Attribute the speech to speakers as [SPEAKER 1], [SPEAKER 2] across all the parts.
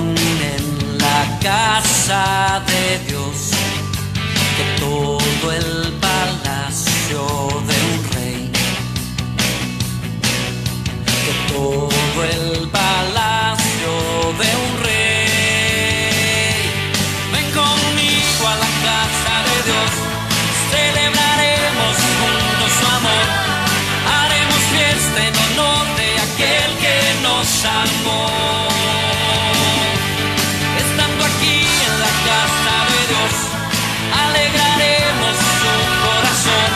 [SPEAKER 1] En la casa de Dios, que todo el palacio de un rey, que todo el palacio de un rey. Ven conmigo a la casa de Dios, celebraremos juntos su amor, haremos fiesta en honor de aquel que nos amó. Alegraremos su corazón,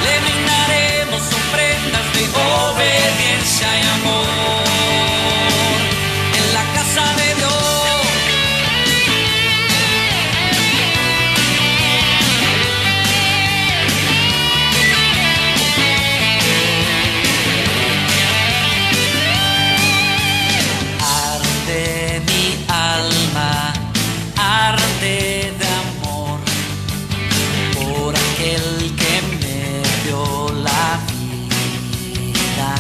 [SPEAKER 1] le brindaremos ofrendas de obediencia y amor. En la casa de Dios. Arde mi alma, arde de amor por aquel que me dio la vida.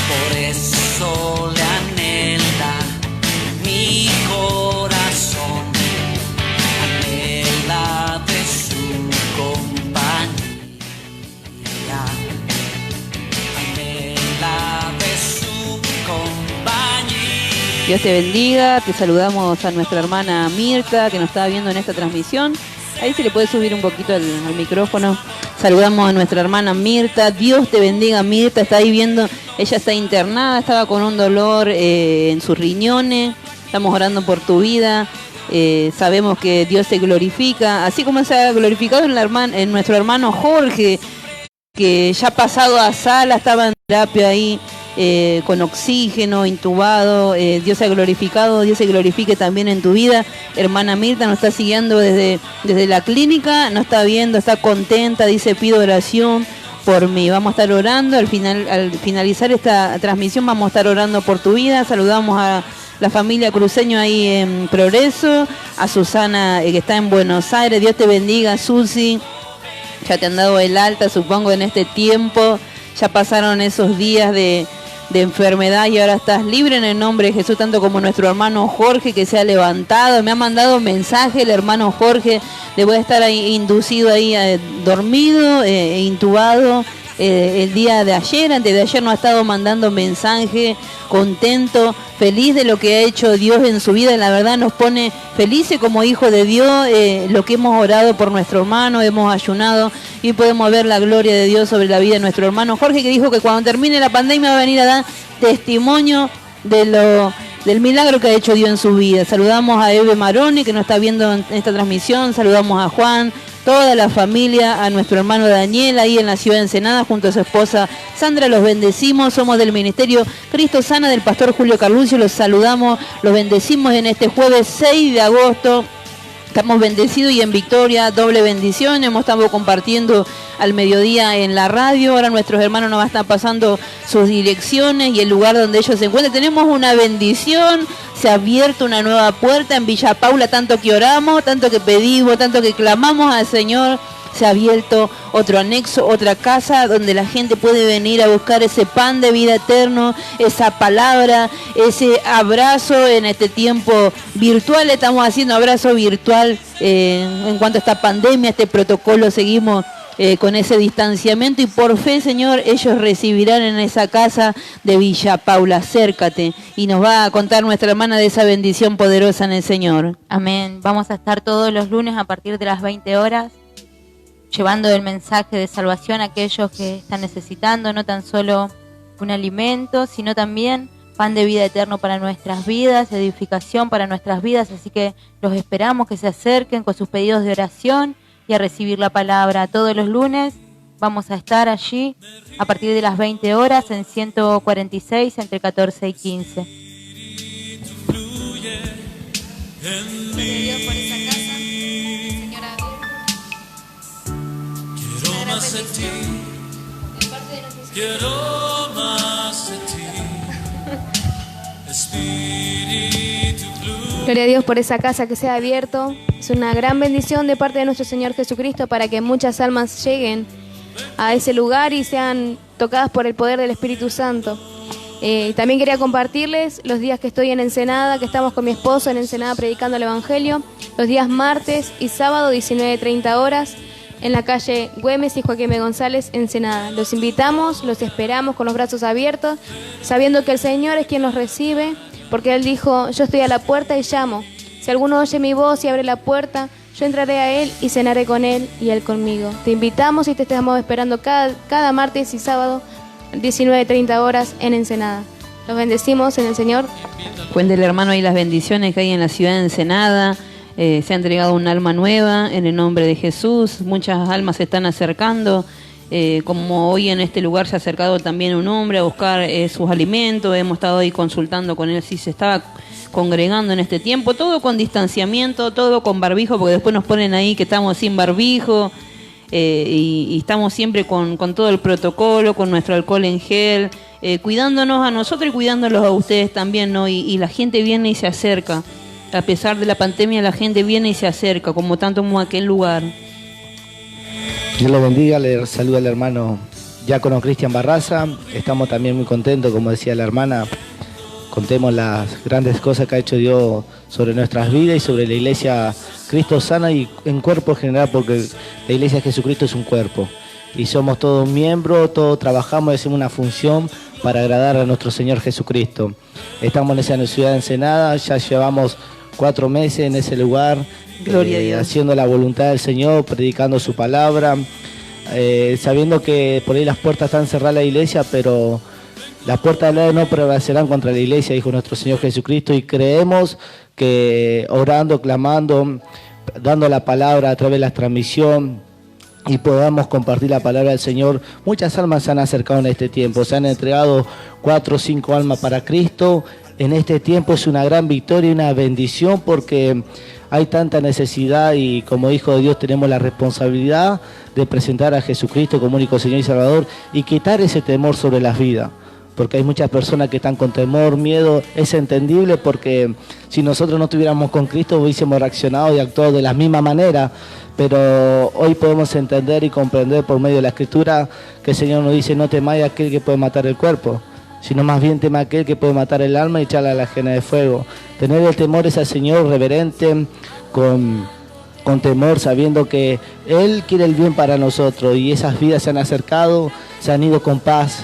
[SPEAKER 1] Por eso le anhela mi corazón, anhela de su compañía, anhela de su compañía.
[SPEAKER 2] Dios te bendiga, te saludamos a nuestra hermana Mirta que nos está viendo en esta transmisión. Ahí se le puede subir un poquito al micrófono. Saludamos a nuestra hermana Mirta. Dios te bendiga, Mirta. Está ahí viendo, ella está internada, estaba con un dolor en sus riñones. Estamos orando por tu vida. Sabemos que Dios te glorifica, así como se ha glorificado en nuestro hermano Jorge, que ya ha pasado a sala, estaba en terapia ahí. Con oxígeno, intubado. Dios se ha glorificado, Dios se glorifique también en tu vida. Hermana Mirta nos está siguiendo desde la clínica, nos está viendo, está contenta, dice pido oración por mí. Vamos a estar orando, al finalizar esta transmisión vamos a estar orando por tu vida. Saludamos a la familia Cruceño ahí en Progreso, a Susana que está en Buenos Aires. Dios te bendiga, Susi. Ya te han dado el alta, supongo, en este tiempo. Ya pasaron esos días de enfermedad y ahora estás libre en el nombre de Jesús, tanto como nuestro hermano Jorge, que se ha levantado. Me ha mandado mensaje el hermano Jorge, debe estar ahí inducido ahí, dormido, intubado. El día de ayer, antes de ayer, nos ha estado mandando mensaje, contento, feliz de lo que ha hecho Dios en su vida. La verdad nos pone felices como hijo de Dios, lo que hemos orado por nuestro hermano, hemos ayunado y podemos ver la gloria de Dios sobre la vida de nuestro hermano Jorge, que dijo que cuando termine la pandemia va a venir a dar testimonio del milagro que ha hecho Dios en su vida. Saludamos a Eve Maroni, que nos está viendo en esta transmisión, saludamos a Juan, toda la familia, a nuestro hermano Daniel ahí en la ciudad de Ensenada junto a su esposa Sandra. Los bendecimos, somos del Ministerio Cristo Sana del pastor Julio Carluccio, los saludamos, los bendecimos en este jueves 6 de agosto. Estamos bendecidos y en victoria, doble bendición. Hemos estado compartiendo al mediodía en la radio. Ahora nuestros hermanos nos van a estar pasando sus direcciones y el lugar donde ellos se encuentran. Tenemos una bendición. Se ha abierto una nueva puerta en Villa Paula, tanto que oramos, tanto que pedimos, tanto que clamamos al Señor. Se ha abierto otro anexo, otra casa donde la gente puede venir a buscar ese pan de vida eterno, esa palabra, ese abrazo en este tiempo virtual. Estamos haciendo abrazo virtual en cuanto a esta pandemia, este protocolo, seguimos con ese distanciamiento y por fe, Señor, ellos recibirán en esa casa de Villa Paula. Acércate y nos va a contar nuestra hermana de esa bendición poderosa en el Señor.
[SPEAKER 3] Amén. Vamos a estar todos los lunes a partir de las 20 horas. Llevando el mensaje de salvación a aquellos que están necesitando, no tan solo un alimento, sino también pan de vida eterno para nuestras vidas, edificación para nuestras vidas. Así que los esperamos que se acerquen con sus pedidos de oración y a recibir la palabra. Todos los lunes vamos a estar allí a partir de las 20 horas en 146 entre 14 y 15.
[SPEAKER 1] Más de ti, quiero más de ti, Espíritu Fluye.
[SPEAKER 4] Gloria a Dios por esa casa que se ha abierto. Es una gran bendición de parte de nuestro Señor Jesucristo para que muchas almas lleguen a ese lugar y sean tocadas por el poder del Espíritu Santo. También quería compartirles los días que estoy en Ensenada, que estamos con mi esposo en Ensenada predicando el Evangelio, los días martes y sábado 19:30 horas, en la calle Güemes y Joaquín B. González, Ensenada. Los invitamos, los esperamos con los brazos abiertos, sabiendo que el Señor es quien los recibe, porque Él dijo, yo estoy a la puerta y llamo. Si alguno oye mi voz y abre la puerta, yo entraré a Él y cenaré con Él y Él conmigo. Te invitamos y te estamos esperando cada martes y sábado, 19:30 horas, en Ensenada. Los bendecimos en el Señor.
[SPEAKER 2] Cuéntele, hermano, ahí las bendiciones que hay en la ciudad de Ensenada. Se ha entregado un alma nueva en el nombre de Jesús. Muchas almas se están acercando. Como hoy en este lugar se ha acercado también un hombre a buscar sus alimentos. Hemos estado ahí consultando con él si se estaba congregando en este tiempo. Todo con distanciamiento, todo con barbijo, porque después nos ponen ahí que estamos sin barbijo. Y estamos siempre con todo el protocolo, con nuestro alcohol en gel, cuidándonos a nosotros y cuidándolos a ustedes también, ¿no? Y la gente viene y se acerca. A pesar de la pandemia, la gente viene y se acerca, como tanto como aquel lugar.
[SPEAKER 5] Dios le bendiga, le saluda el hermano diácono Cristian Barraza. Estamos también muy contentos, como decía la hermana. Contemos las grandes cosas que ha hecho Dios sobre nuestras vidas y sobre la iglesia Cristo Sana y en cuerpo general, porque la iglesia de Jesucristo es un cuerpo. Y somos todos miembros, todos trabajamos y hacemos una función para agradar a nuestro Señor Jesucristo. Estamos en esa ciudad de Ensenada, ya llevamos 4 meses en ese lugar,
[SPEAKER 2] Gloria a Dios.
[SPEAKER 5] haciendo la voluntad del Señor, predicando su palabra, sabiendo que por ahí las puertas están cerradas a la iglesia, pero las puertas de la no prevalecerán contra la iglesia, dijo nuestro Señor Jesucristo, y creemos que orando, clamando, dando la palabra a través de la transmisión, y podamos compartir la palabra del Señor. Muchas almas se han acercado en este tiempo, se han entregado 4 o 5 almas para Cristo, en este tiempo es una gran victoria y una bendición, porque hay tanta necesidad y como hijo de Dios tenemos la responsabilidad de presentar a Jesucristo como único Señor y Salvador y quitar ese temor sobre las vidas. Porque hay muchas personas que están con temor, miedo. Es entendible, porque si nosotros no estuviéramos con Cristo hubiésemos reaccionado y actuado de la misma manera. Pero hoy podemos entender y comprender por medio de la Escritura que el Señor nos dice: no temáis a aquel que puede matar el cuerpo, sino más bien tema a aquel que puede matar el alma y echarla a la ajena de fuego. Tener el temor es al Señor reverente, con temor, sabiendo que Él quiere el bien para nosotros, y esas vidas se han acercado, se han ido con paz.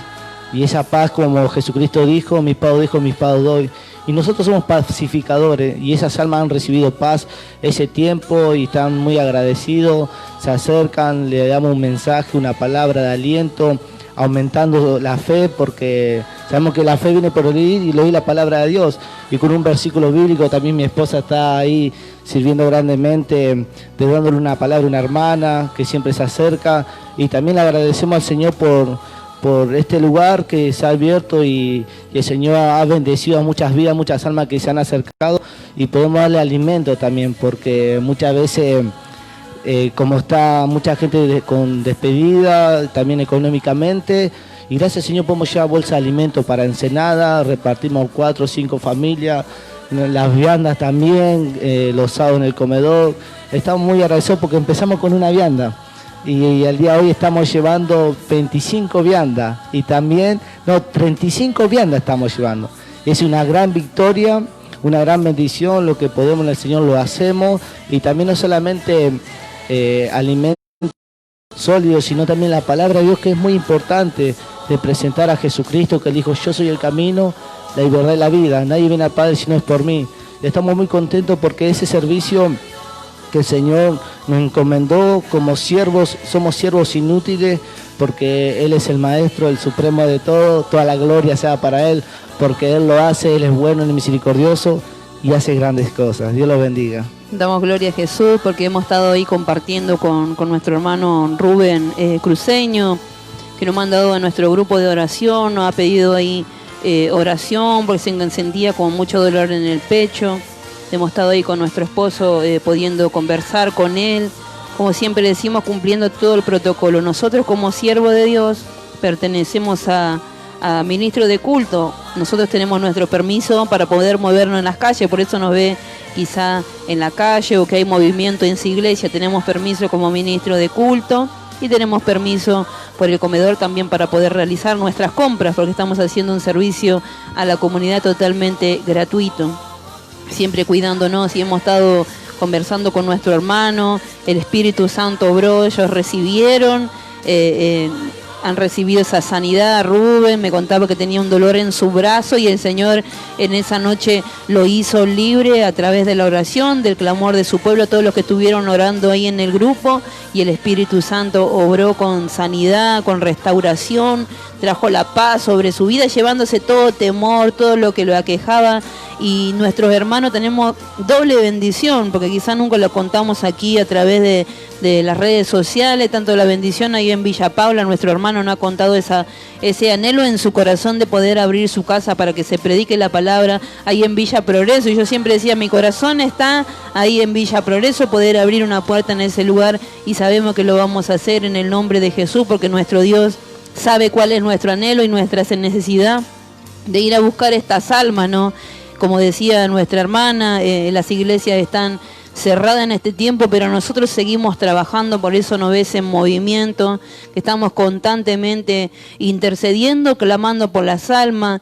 [SPEAKER 5] Y esa paz, como Jesucristo dijo, mi paz dejo, mi paz doy. Y nosotros somos pacificadores, y esas almas han recibido paz ese tiempo y están muy agradecidos. Se acercan, le damos un mensaje, una palabra de aliento, aumentando la fe, porque sabemos que la fe viene por oír y oír la palabra de Dios. Y con un versículo bíblico también mi esposa está ahí sirviendo grandemente, dándole una palabra a una hermana que siempre se acerca. Y también le agradecemos al Señor por este lugar que se ha abierto, y el Señor ha bendecido a muchas vidas, muchas almas que se han acercado, y podemos darle alimento también, porque muchas veces, como está mucha gente con despedida, también económicamente, y gracias al Señor podemos llevar bolsa de alimentos para Ensenada, repartimos 4 o 5 familias, las viandas también, los sábados en el comedor. Estamos muy agradecidos porque empezamos con una vianda. Y al día de hoy estamos llevando 25 viandas y también, 35 viandas estamos llevando. Es una gran victoria, una gran bendición, lo que podemos en el Señor lo hacemos, y también no solamente alimentos sólidos, sino también la palabra de Dios, que es muy importante, de presentar a Jesucristo, que Él dijo: yo soy el camino, la verdad y la vida, nadie viene al Padre si no es por mí. Estamos muy contentos porque ese servicio que el Señor nos encomendó como siervos, somos siervos inútiles, porque Él es el Maestro, el Supremo de todo, toda la gloria sea para Él, porque Él lo hace, Él es bueno, Él es misericordioso y hace grandes cosas. Dios los bendiga.
[SPEAKER 2] Damos gloria a Jesús, porque hemos estado ahí compartiendo con nuestro hermano Rubén Cruceño, que nos ha mandado a nuestro grupo de oración, nos ha pedido ahí oración porque se sentía con mucho dolor en el pecho. Hemos estado ahí con nuestro esposo, pudiendo conversar con él, como siempre decimos, cumpliendo todo el protocolo. Nosotros, como siervos de Dios, pertenecemos a ministro de culto. Nosotros tenemos nuestro permiso para poder movernos en las calles, por eso nos ve quizá en la calle o que hay movimiento en su iglesia. Tenemos permiso como ministro de culto y tenemos permiso por el comedor también para poder realizar nuestras compras, porque estamos haciendo un servicio a la comunidad totalmente gratuito, siempre cuidándonos. Y hemos estado conversando con nuestro hermano, el Espíritu Santo obró, ellos recibieron, han recibido esa sanidad. Rubén me contaba que tenía un dolor en su brazo y el Señor en esa noche lo hizo libre a través de la oración, del clamor de su pueblo, todos los que estuvieron orando ahí en el grupo, y el Espíritu Santo obró con sanidad, con restauración, trajo la paz sobre su vida, llevándose todo temor, todo lo que lo aquejaba. Y nuestros hermanos tenemos doble bendición, porque quizás nunca lo contamos aquí a través de las redes sociales, tanto la bendición ahí en Villa Paula. Nuestro hermano nos ha contado ese anhelo en su corazón de poder abrir su casa para que se predique la palabra ahí en Villa Progreso. Y yo siempre decía, mi corazón está ahí en Villa Progreso, poder abrir una puerta en ese lugar, y sabemos que lo vamos a hacer en el nombre de Jesús, porque nuestro Dios sabe cuál es nuestro anhelo y nuestra necesidad de ir a buscar estas almas, ¿no? Como decía nuestra hermana, las iglesias están cerradas en este tiempo, pero nosotros seguimos trabajando, por eso nos ves en movimiento, que estamos constantemente intercediendo, clamando por las almas.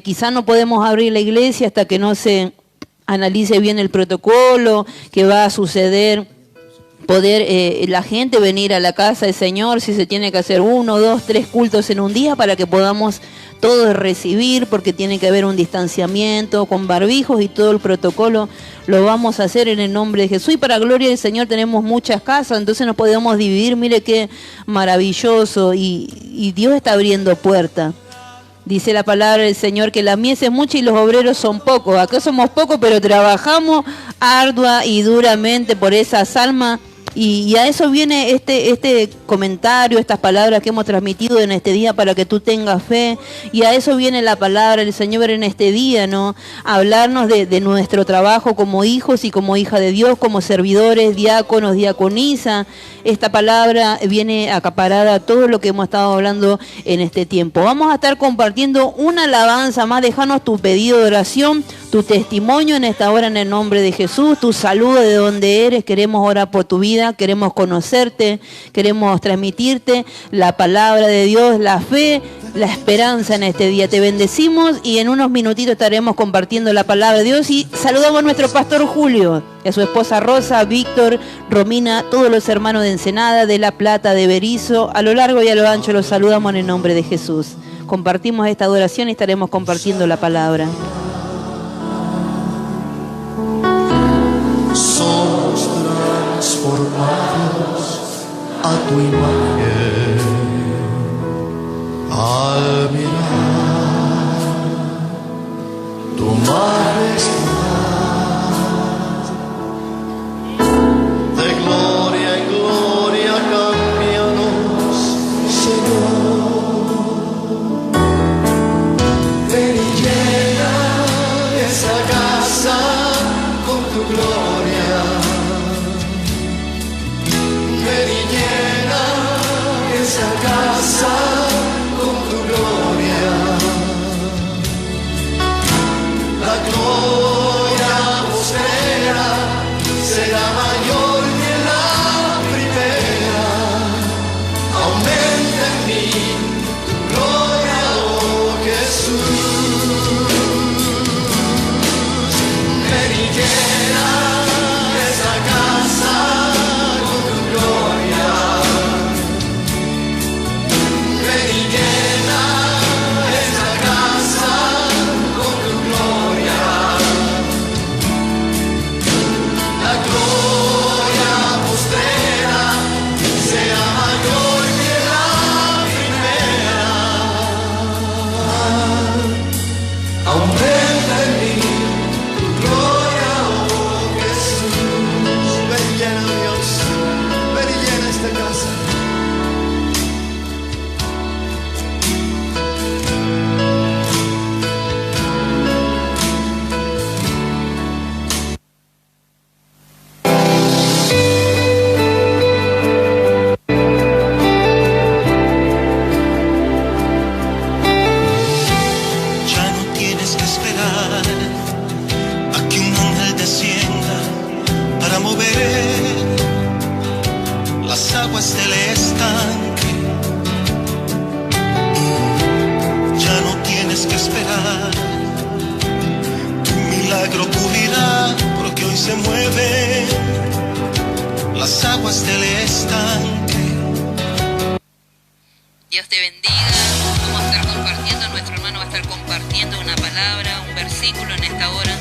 [SPEAKER 2] Quizá no podemos abrir la iglesia hasta que no se analice bien el protocolo, que va a suceder, poder la gente venir a la casa del Señor, si se tiene que hacer 1, 2, 3 cultos en un día para que podamos todos recibir, porque tiene que haber un distanciamiento con barbijos y todo el protocolo lo vamos a hacer en el nombre de Jesús. Y para gloria del Señor tenemos muchas casas, entonces nos podemos dividir. Mire qué maravilloso, y Dios está abriendo puertas. Dice la palabra del Señor que la mies es mucha y los obreros son pocos. Acá somos pocos, pero trabajamos ardua y duramente por esas almas, Y a eso viene este comentario, estas palabras que hemos transmitido en este día para que tú tengas fe. Y a eso viene la palabra del Señor en este día, ¿no? Hablarnos de nuestro trabajo como hijos y como hija de Dios, como servidores, diáconos, diaconisa. Esta palabra viene acaparada a todo lo que hemos estado hablando en este tiempo. Vamos a estar compartiendo una alabanza más. Déjanos tu pedido de oración, tu testimonio en esta hora en el nombre de Jesús, tu saludo de donde eres. Queremos orar por tu vida, queremos conocerte, queremos transmitirte la palabra de Dios, la fe, la esperanza en este día. Te bendecimos y en unos minutitos estaremos compartiendo la palabra de Dios. Y saludamos a nuestro pastor Julio, a su esposa Rosa, Víctor, Romina, todos los hermanos de Ensenada, de La Plata, de Berizo, a lo largo y a lo ancho los saludamos en el nombre de Jesús. Compartimos esta adoración y estaremos compartiendo la palabra.
[SPEAKER 6] Somos transformados a tu imagen al mirar tu majestad. De gloria en gloria cámbianos, Señor. Ven y llena esa casa con tu gloria. Ven y llena esa casa con tu gloria. La gloria postrera será mayor que la primera. Aumenta en mí tu gloria, oh Jesús. Ven y llena esa casa con tu gloria. Ven y llena esa casa con tu gloria. La gloria postrera sea mayor que la primera. Aumenta en mí tu gloria, oh Jesús. Ven y llena, Dios, ven y llena esta casa.
[SPEAKER 7] Ya no tienes que esperar a que un ángel descienda para mover las aguas del estanque. Ya no tienes que esperar, tu milagro ocurrirá porque hoy se mueven las aguas del estanque.
[SPEAKER 2] Dios te bendiga. Vamos a estar compartiendo, nuestro hermano va a estar compartiendo una palabra, un versículo en esta hora.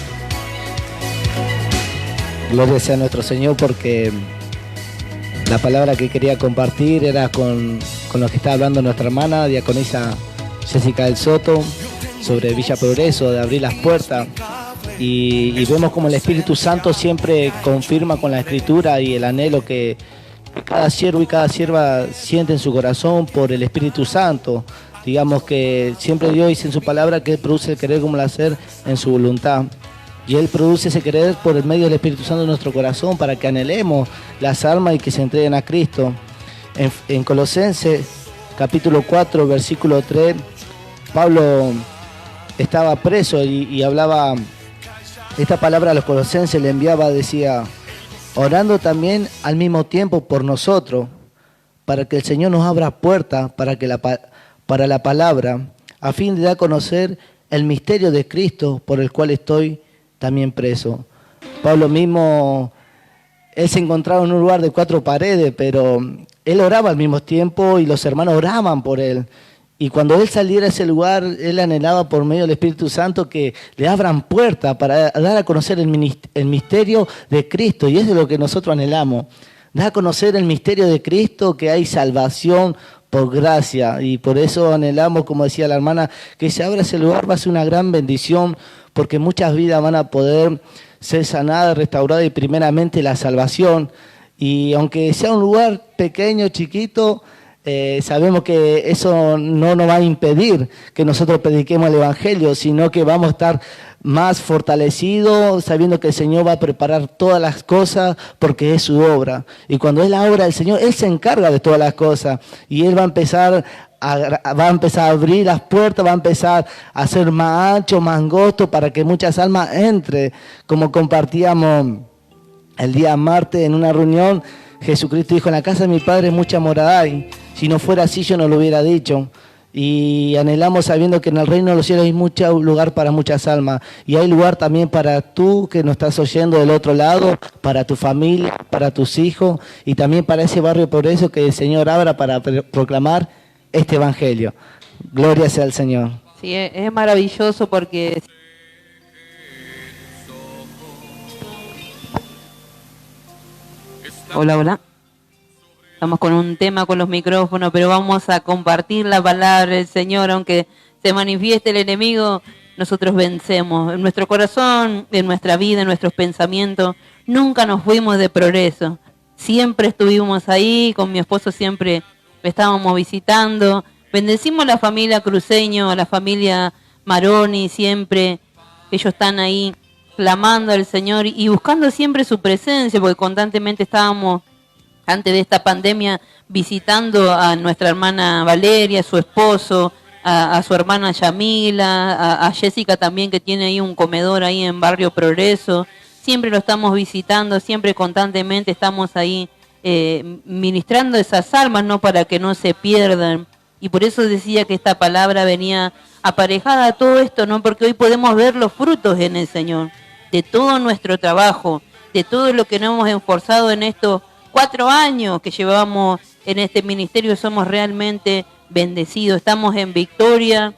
[SPEAKER 5] Gloria sea a nuestro Señor, porque la palabra que quería compartir era con lo que está hablando nuestra hermana diaconisa Jessica del Soto sobre Villa Progreso, de abrir las puertas. Y vemos como el Espíritu Santo siempre confirma con la Escritura y el anhelo que cada siervo y cada sierva siente en su corazón por el Espíritu Santo. Digamos que siempre Dios dice en su palabra que Él produce el querer como el hacer en su voluntad. Y Él produce ese querer por el medio del Espíritu Santo en nuestro corazón para que anhelemos las almas y que se entreguen a Cristo. En Colosenses capítulo 4, versículo 3, Pablo estaba preso y hablaba esta palabra a los colosenses, le enviaba, decía: orando también al mismo tiempo por nosotros, para que el Señor nos abra puertas para la palabra, a fin de dar a conocer el misterio de Cristo, por el cual estoy también preso. Pablo mismo, él se encontraba en un lugar de 4 paredes, pero él oraba al mismo tiempo y los hermanos oraban por él. Y cuando él saliera a ese lugar, él anhelaba por medio del Espíritu Santo que le abran puertas para dar a conocer el misterio de Cristo. Y eso es lo que nosotros anhelamos. Dar a conocer el misterio de Cristo, que hay salvación por gracia. Y por eso anhelamos, como decía la hermana, que se abra ese lugar. Va a ser una gran bendición, porque muchas vidas van a poder ser sanadas, restauradas, y primeramente la salvación. Y aunque sea un lugar pequeño, chiquito, sabemos que eso no nos va a impedir que nosotros prediquemos el Evangelio, sino que vamos a estar más fortalecidos, sabiendo que el Señor va a preparar todas las cosas porque es su obra. Y cuando es la obra del Señor, Él se encarga de todas las cosas. Y Él va a empezar a abrir las puertas, va a empezar a hacer más ancho, más angosto, para que muchas almas entren. Como compartíamos el día martes en una reunión, Jesucristo dijo: en la casa de mi Padre mucha morada hay. Si no fuera así, yo no lo hubiera dicho. Y anhelamos sabiendo que en el reino de los cielos hay mucho lugar para muchas almas. Y hay lugar también para tú que nos estás oyendo del otro lado, para tu familia, para tus hijos, y también para ese barrio por eso que el Señor abra para proclamar este Evangelio. Gloria sea al Señor.
[SPEAKER 2] Sí, es maravilloso porque... Hola, hola. Estamos con un tema con los micrófonos, pero vamos a compartir la palabra del Señor. Aunque se manifieste el enemigo, nosotros vencemos. En nuestro corazón, en nuestra vida, en nuestros pensamientos, nunca nos fuimos de progreso. Siempre estuvimos ahí, con mi esposo siempre estábamos visitando. Bendecimos a la familia Cruceño, a la familia Maroni, siempre. Ellos están ahí clamando al Señor y buscando siempre su presencia, porque constantemente estábamos, antes de esta pandemia, visitando a nuestra hermana Valeria, a su esposo, a su hermana Yamila, a Jessica también, que tiene ahí un comedor ahí en Barrio Progreso. Siempre lo estamos visitando, siempre constantemente estamos ahí ministrando esas almas, ¿no? Para que no se pierdan. Y por eso decía que esta palabra venía aparejada a todo esto, ¿no? Porque hoy podemos ver los frutos en el Señor, de todo nuestro trabajo, de todo lo que nos hemos esforzado en estos 4 años que llevamos en este ministerio. Somos realmente bendecidos, estamos en victoria,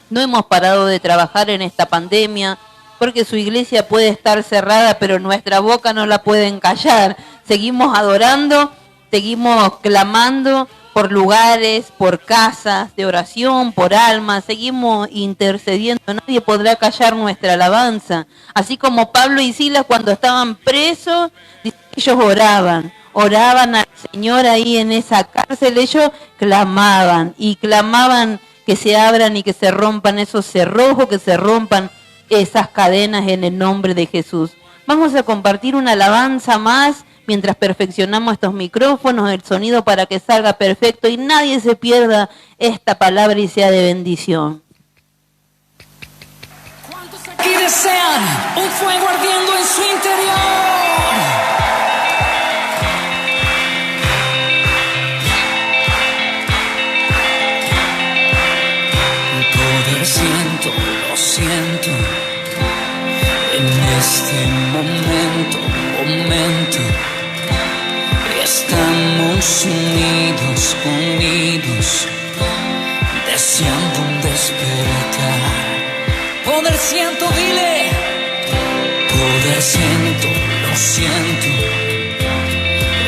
[SPEAKER 2] no hemos parado de trabajar en esta pandemia, porque su iglesia puede estar cerrada, pero nuestra boca no la pueden callar. Seguimos adorando, seguimos clamando por lugares, por casas de oración, por almas, seguimos intercediendo. Nadie podrá callar nuestra alabanza. Así como Pablo y Silas, cuando estaban presos, ellos oraban al Señor ahí en esa cárcel. Ellos clamaban y clamaban que se abran y que se rompan esos cerrojos, que se rompan esas cadenas en el nombre de Jesús. Vamos a compartir una alabanza más mientras perfeccionamos estos micrófonos, el sonido, para que salga perfecto y nadie se pierda esta palabra y sea de bendición.
[SPEAKER 8] ¿Cuántos aquí desean un fuego ardiendo en su interior? Poder siento, lo siento, en este momento, estamos unidos, deseando un despertar. Poder siento, dile. Poder siento, lo siento,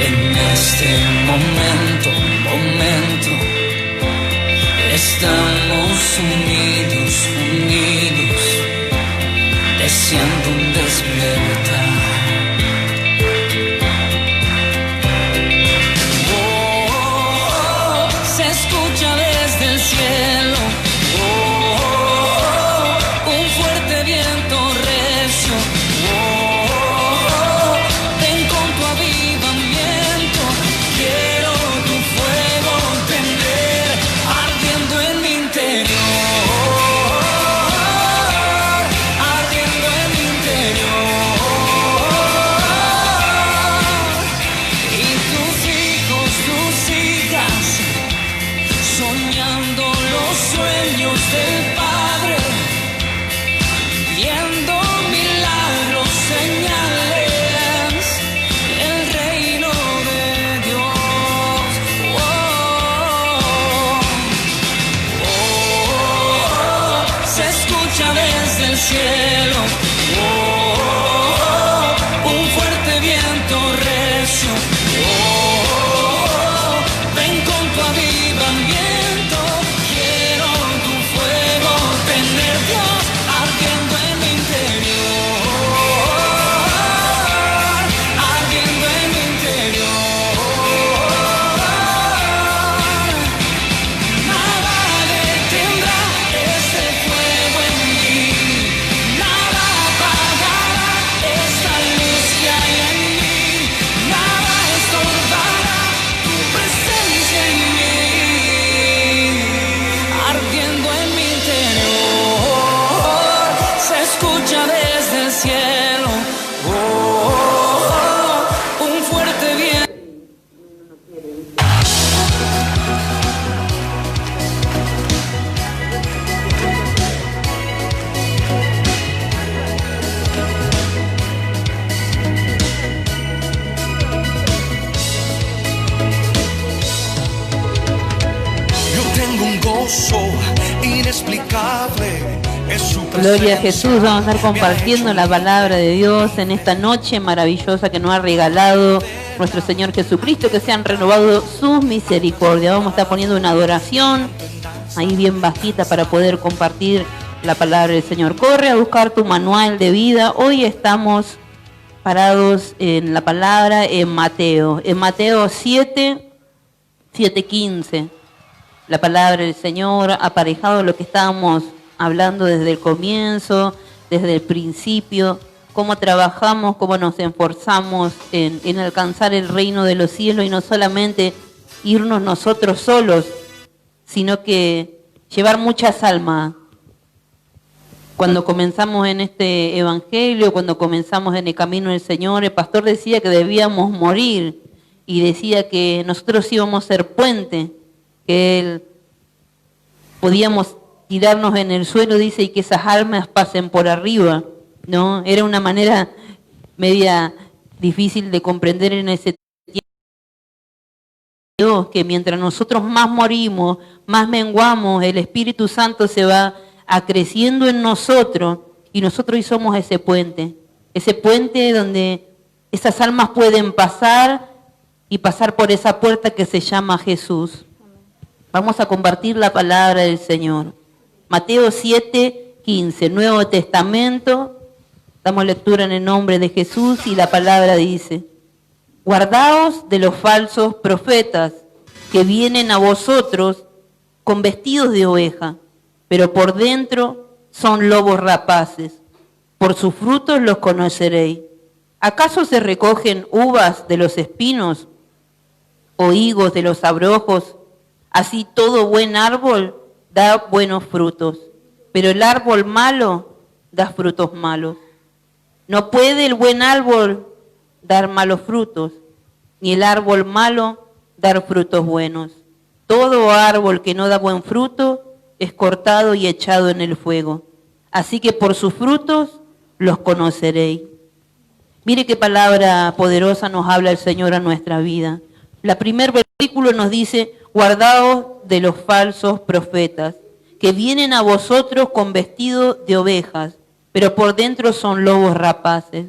[SPEAKER 8] en este momento, estamos unidos, deseando un despertar. Se escucha desde el cielo, un fuerte viento recio, ven con tu avivamiento, quiero tu fuego prender, ardiendo en mi interior, ardiendo en mi interior, y tus hijos, tus hijas, soñando los sueños del Padre, viendo milagros, señales, el reino de Dios. Se escucha desde el cielo, un fuerte viento recio, ven con tu avivamiento, quiero tu fuego tener, Dios, ardiendo en mi interior, ardiendo en mi interior. cielo. Oh, oh, oh, un fuerte viento.
[SPEAKER 7] Yo tengo un gozo inexplicable. Es su
[SPEAKER 2] Gloria a
[SPEAKER 7] presencia.
[SPEAKER 2] Jesús, vamos a estar compartiendo la palabra de Dios en esta noche maravillosa que nos ha regalado nuestro Señor Jesucristo, que se han renovado sus misericordias. Vamos a estar poniendo una adoración ahí bien bajita para poder compartir la palabra del Señor. Corre a buscar tu manual de vida. Hoy estamos parados en la palabra en Mateo 7, 7:15. La palabra del Señor, aparejado a lo que estábamos hablando desde el comienzo, desde el principio, cómo trabajamos, cómo nos esforzamos en alcanzar el reino de los cielos y no solamente irnos nosotros solos, sino que llevar muchas almas. Cuando comenzamos en este evangelio, cuando comenzamos en el camino del Señor, el pastor decía que debíamos morir y decía que nosotros íbamos a ser puente, que él podíamos tirarnos en el suelo, dice, y que esas almas pasen por arriba, ¿no? Era una manera media difícil de comprender en ese tiempo, que mientras nosotros más morimos, más menguamos, el Espíritu Santo se va acreciendo en nosotros y nosotros hoy somos ese puente donde esas almas pueden pasar y pasar por esa puerta que se llama Jesús. Vamos a compartir la palabra del Señor. Mateo 7:15, Nuevo Testamento. Damos lectura en el nombre de Jesús y la palabra dice: guardaos de los falsos profetas que vienen a vosotros con vestidos de oveja, pero por dentro son lobos rapaces. Por sus frutos los conoceréis. ¿Acaso se recogen uvas de los espinos o higos de los abrojos? Así todo buen árbol da buenos frutos, pero el árbol malo da frutos malos. No puede el buen árbol dar malos frutos, ni el árbol malo dar frutos buenos. Todo árbol que no da buen fruto es cortado y echado en el fuego. Así que por sus frutos los conoceréis. Mire qué palabra poderosa nos habla el Señor a nuestra vida. La primer versículo nos dice: guardaos de los falsos profetas, que vienen a vosotros con vestido de ovejas, pero por dentro son lobos rapaces.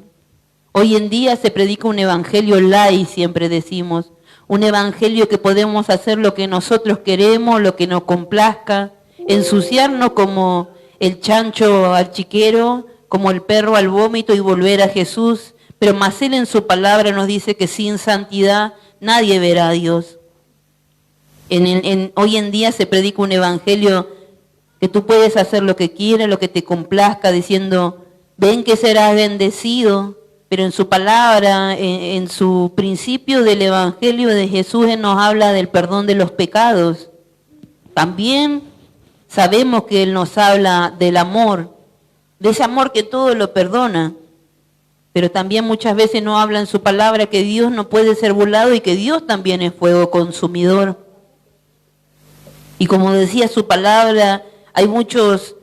[SPEAKER 2] Hoy en día se predica un evangelio light, siempre decimos, un evangelio que podemos hacer lo que nosotros queremos, lo que nos complazca, ensuciarnos como el chancho al chiquero, como el perro al vómito y volver a Jesús. Pero más Él en su palabra nos dice que sin santidad nadie verá a Dios. Hoy en día se predica un evangelio que tú puedes hacer lo que quieras, lo que te complazca, diciendo, ven que serás bendecido. Pero en su palabra, en su principio del evangelio de Jesús, Él nos habla del perdón de los pecados. También sabemos que Él nos habla del amor, de ese amor que todo lo perdona. Pero también muchas veces nos habla en su palabra que Dios no puede ser burlado y que Dios también es fuego consumidor. Y como decía su palabra, hay muchos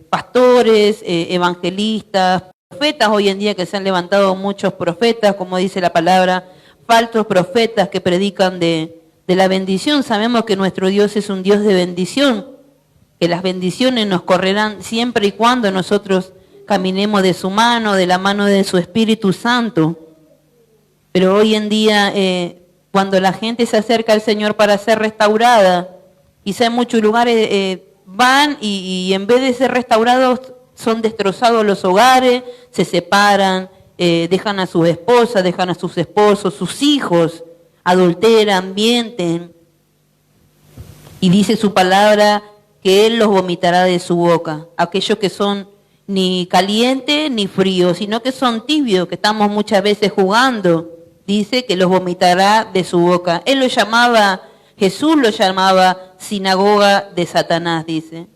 [SPEAKER 2] pastores, evangelistas, profetas hoy en día que se han levantado muchos profetas, como dice la palabra, falsos profetas que predican de la bendición. Sabemos que nuestro Dios es un Dios de bendición, que las bendiciones nos correrán siempre y cuando nosotros caminemos de su mano, de la mano de su Espíritu Santo. Pero hoy en día, cuando la gente se acerca al Señor para ser restaurada, quizá en muchos lugares van y en vez de ser restaurados son destrozados los hogares, se separan, dejan a sus esposas, dejan a sus esposos, sus hijos, adulteran, mienten. Y dice su palabra que Él los vomitará de su boca, aquellos que son ni calientes ni fríos, sino que son tibios, que estamos muchas veces jugando. Dice que los vomitará de su boca. Él lo llamaba, Jesús lo llamaba sinagoga de Satanás, dice.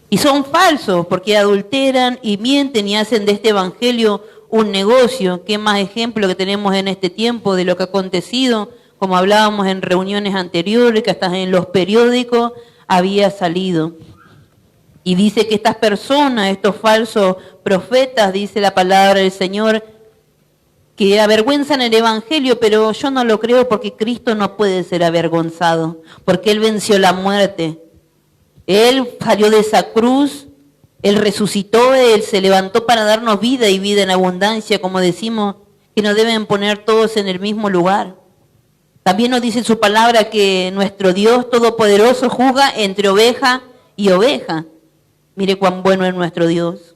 [SPEAKER 2] Y son falsos porque adulteran y mienten y hacen de este evangelio un negocio. ¿Qué más ejemplo que tenemos en este tiempo de lo que ha acontecido? Como hablábamos en reuniones anteriores, que hasta en los periódicos había salido. Y dice que estas personas, estos falsos profetas, dice la palabra del Señor, que avergüenzan el evangelio, pero yo no lo creo porque Cristo no puede ser avergonzado, porque Él venció la muerte. Él salió de esa cruz, Él resucitó, Él se levantó para darnos vida y vida en abundancia, como decimos, que nos deben poner todos en el mismo lugar. También nos dice su palabra que nuestro Dios Todopoderoso juzga entre oveja y oveja. Mire cuán bueno es nuestro Dios.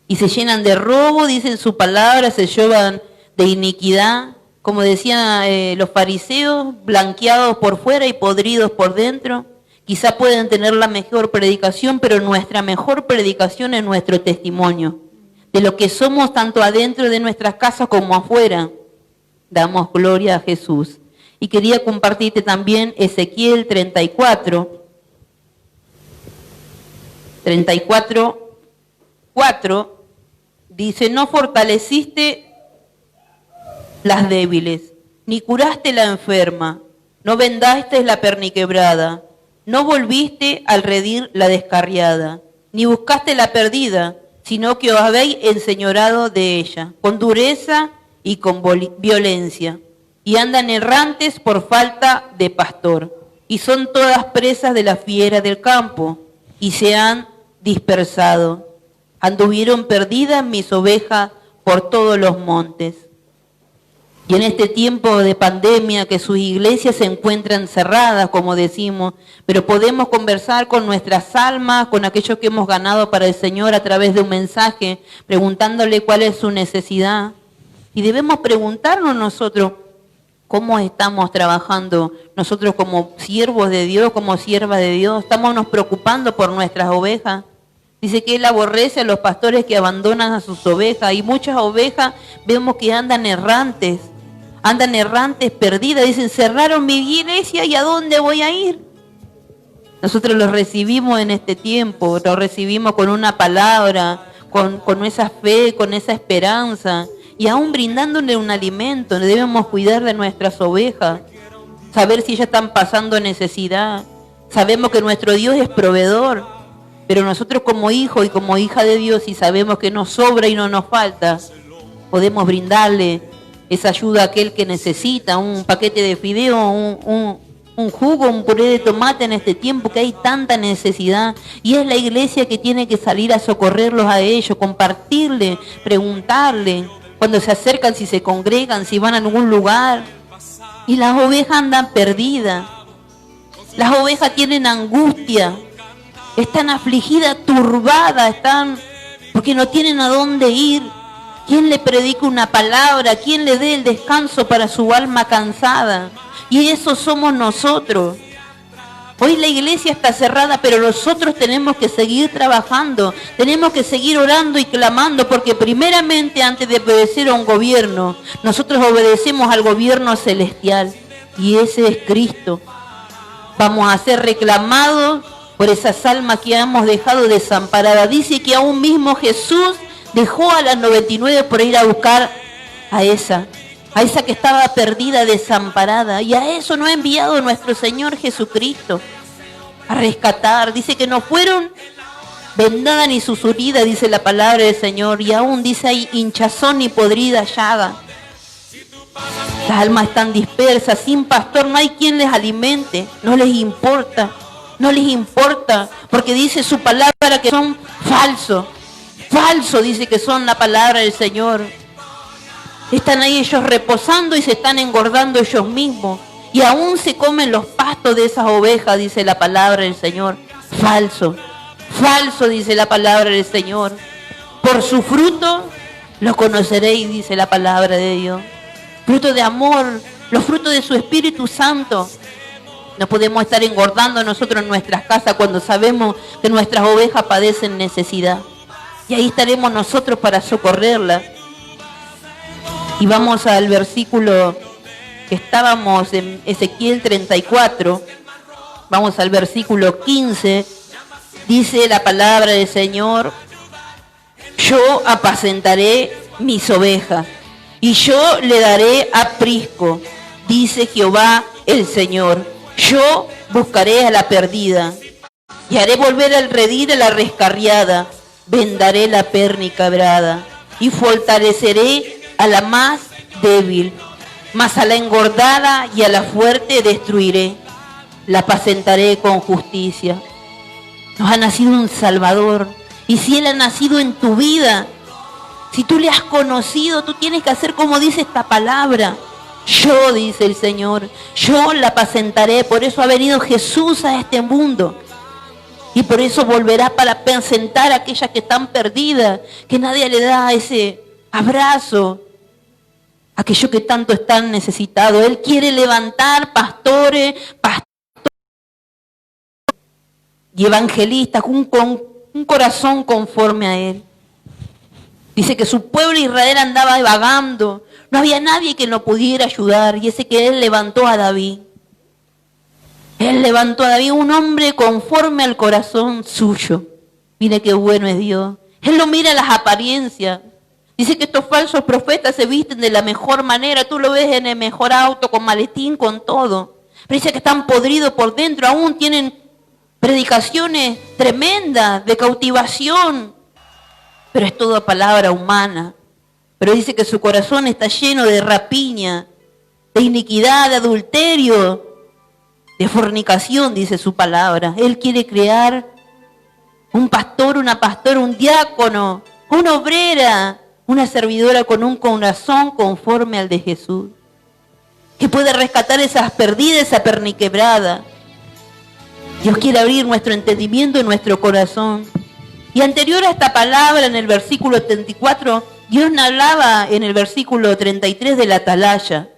[SPEAKER 2] Y se llenan de robo, dicen su palabra, se llevan de iniquidad, como decían los fariseos, blanqueados por fuera y podridos por dentro. Quizá pueden tener la mejor predicación, pero nuestra mejor predicación es nuestro testimonio. De lo que somos tanto adentro de nuestras casas como afuera. Damos gloria a Jesús. Y quería compartirte también Ezequiel 34:4, dice, no fortaleciste las débiles, ni curaste la enferma, no vendaste la perniquebrada, no volviste al redil la descarriada, ni buscaste la perdida, sino que os habéis enseñorado de ella, con dureza y con violencia, y andan errantes por falta de pastor, y son todas presas de la fiera del campo, y se han dispersado. Anduvieron perdidas mis ovejas por todos los montes. Y en este tiempo de pandemia que sus iglesias se encuentran cerradas, como decimos, pero podemos conversar con nuestras almas, con aquellos que hemos ganado para el Señor a través de un mensaje, preguntándole cuál es su necesidad. Y debemos preguntarnos nosotros, ¿cómo estamos trabajando nosotros como siervos de Dios, como siervas de Dios? ¿Estamos nos preocupando por nuestras ovejas? Dice que Él aborrece a los pastores que abandonan a sus ovejas. Y muchas ovejas vemos que andan errantes perdidas. Dicen, cerraron mi iglesia y ¿a dónde voy a ir? Nosotros los recibimos en este tiempo, los recibimos con una palabra, con esa fe, con esa esperanza. Y aún brindándole un alimento, debemos cuidar de nuestras ovejas, saber si ellas están pasando necesidad. Sabemos que nuestro Dios es proveedor, pero nosotros como hijos y como hija de Dios, si sabemos que nos sobra y no nos falta, podemos brindarle esa ayuda a aquel que necesita, un paquete de fideo, un jugo, un puré de tomate en este tiempo que hay tanta necesidad. Y es la iglesia que tiene que salir a socorrerlos a ellos, compartirle, preguntarle. Cuando se acercan, si se congregan, si van a algún lugar. Y las ovejas andan perdidas. Las ovejas tienen angustia. Están afligidas, turbadas, porque no tienen a dónde ir. ¿Quién le predica una palabra? ¿Quién le dé el descanso para su alma cansada? Y eso somos nosotros. Hoy la iglesia está cerrada, pero nosotros tenemos que seguir trabajando, tenemos que seguir orando y clamando, porque primeramente antes de obedecer a un gobierno, nosotros obedecemos al gobierno celestial, y ese es Cristo. Vamos a ser reclamados por esas almas que hemos dejado desamparadas. Dice que aún mismo Jesús dejó a las 99 por ir a buscar a esa que estaba perdida, desamparada. Y a eso nos ha enviado nuestro Señor Jesucristo, a rescatar. Dice que no fueron vendadas ni susuridas, dice la palabra del Señor. Y aún dice ahí hinchazón ni podrida llaga. Las almas están dispersas, sin pastor, no hay quien les alimente. No les importa, porque dice su palabra que son falsos. Falso dice que son la palabra del Señor. Están ahí ellos reposando y se están engordando ellos mismos. Y aún se comen los pastos de esas ovejas, dice la palabra del Señor. Falso dice la palabra del Señor. Por su fruto los conoceréis, dice la palabra de Dios. Fruto de amor, los frutos de su Espíritu Santo. No podemos estar engordando nosotros en nuestras casas cuando sabemos que nuestras ovejas padecen necesidad. Y ahí estaremos nosotros para socorrerlas. Y vamos al versículo que estábamos en Ezequiel 34. Vamos al versículo 15. Dice la palabra del Señor: yo apacentaré mis ovejas y yo le daré aprisco, dice Jehová el Señor. Yo buscaré a la perdida y haré volver al redil a la rescarriada. Vendaré la perna y quebrada y fortaleceré a la más débil, mas a la engordada y a la fuerte destruiré. La apacentaré con justicia. Nos ha nacido un Salvador, y si Él ha nacido en tu vida, si tú le has conocido, tú tienes que hacer como dice esta palabra. Yo, dice el Señor, yo la apacentaré. Por eso ha venido Jesús a este mundo. Y por eso volverá para apacentar a aquellas que están perdidas, que nadie le da ese abrazo, aquellos que tanto están necesitados. Él quiere levantar pastores y evangelistas con un corazón conforme a Él. Dice que su pueblo Israel andaba vagando, no había nadie que lo pudiera ayudar, y ese que Él levantó a David. Él levantó a David, un hombre conforme al corazón suyo. Mire qué bueno es Dios. Él no mira las apariencias. Dice que estos falsos profetas se visten de la mejor manera. Tú lo ves en el mejor auto, con maletín, con todo. Pero dice que están podridos por dentro. Aún tienen predicaciones tremendas de cautivación. Pero es toda palabra humana. Pero dice que su corazón está lleno de rapiña, de iniquidad, de adulterio, de fornicación, dice su palabra. Él quiere crear un pastor, una pastora, un diácono, una obrera, una servidora con un corazón conforme al de Jesús, que puede rescatar esas perdidas, esa perniquebrada. Dios quiere abrir nuestro entendimiento y nuestro corazón. Y anterior a esta palabra, en el versículo 34, Dios nos hablaba en el versículo 33 de la atalaya.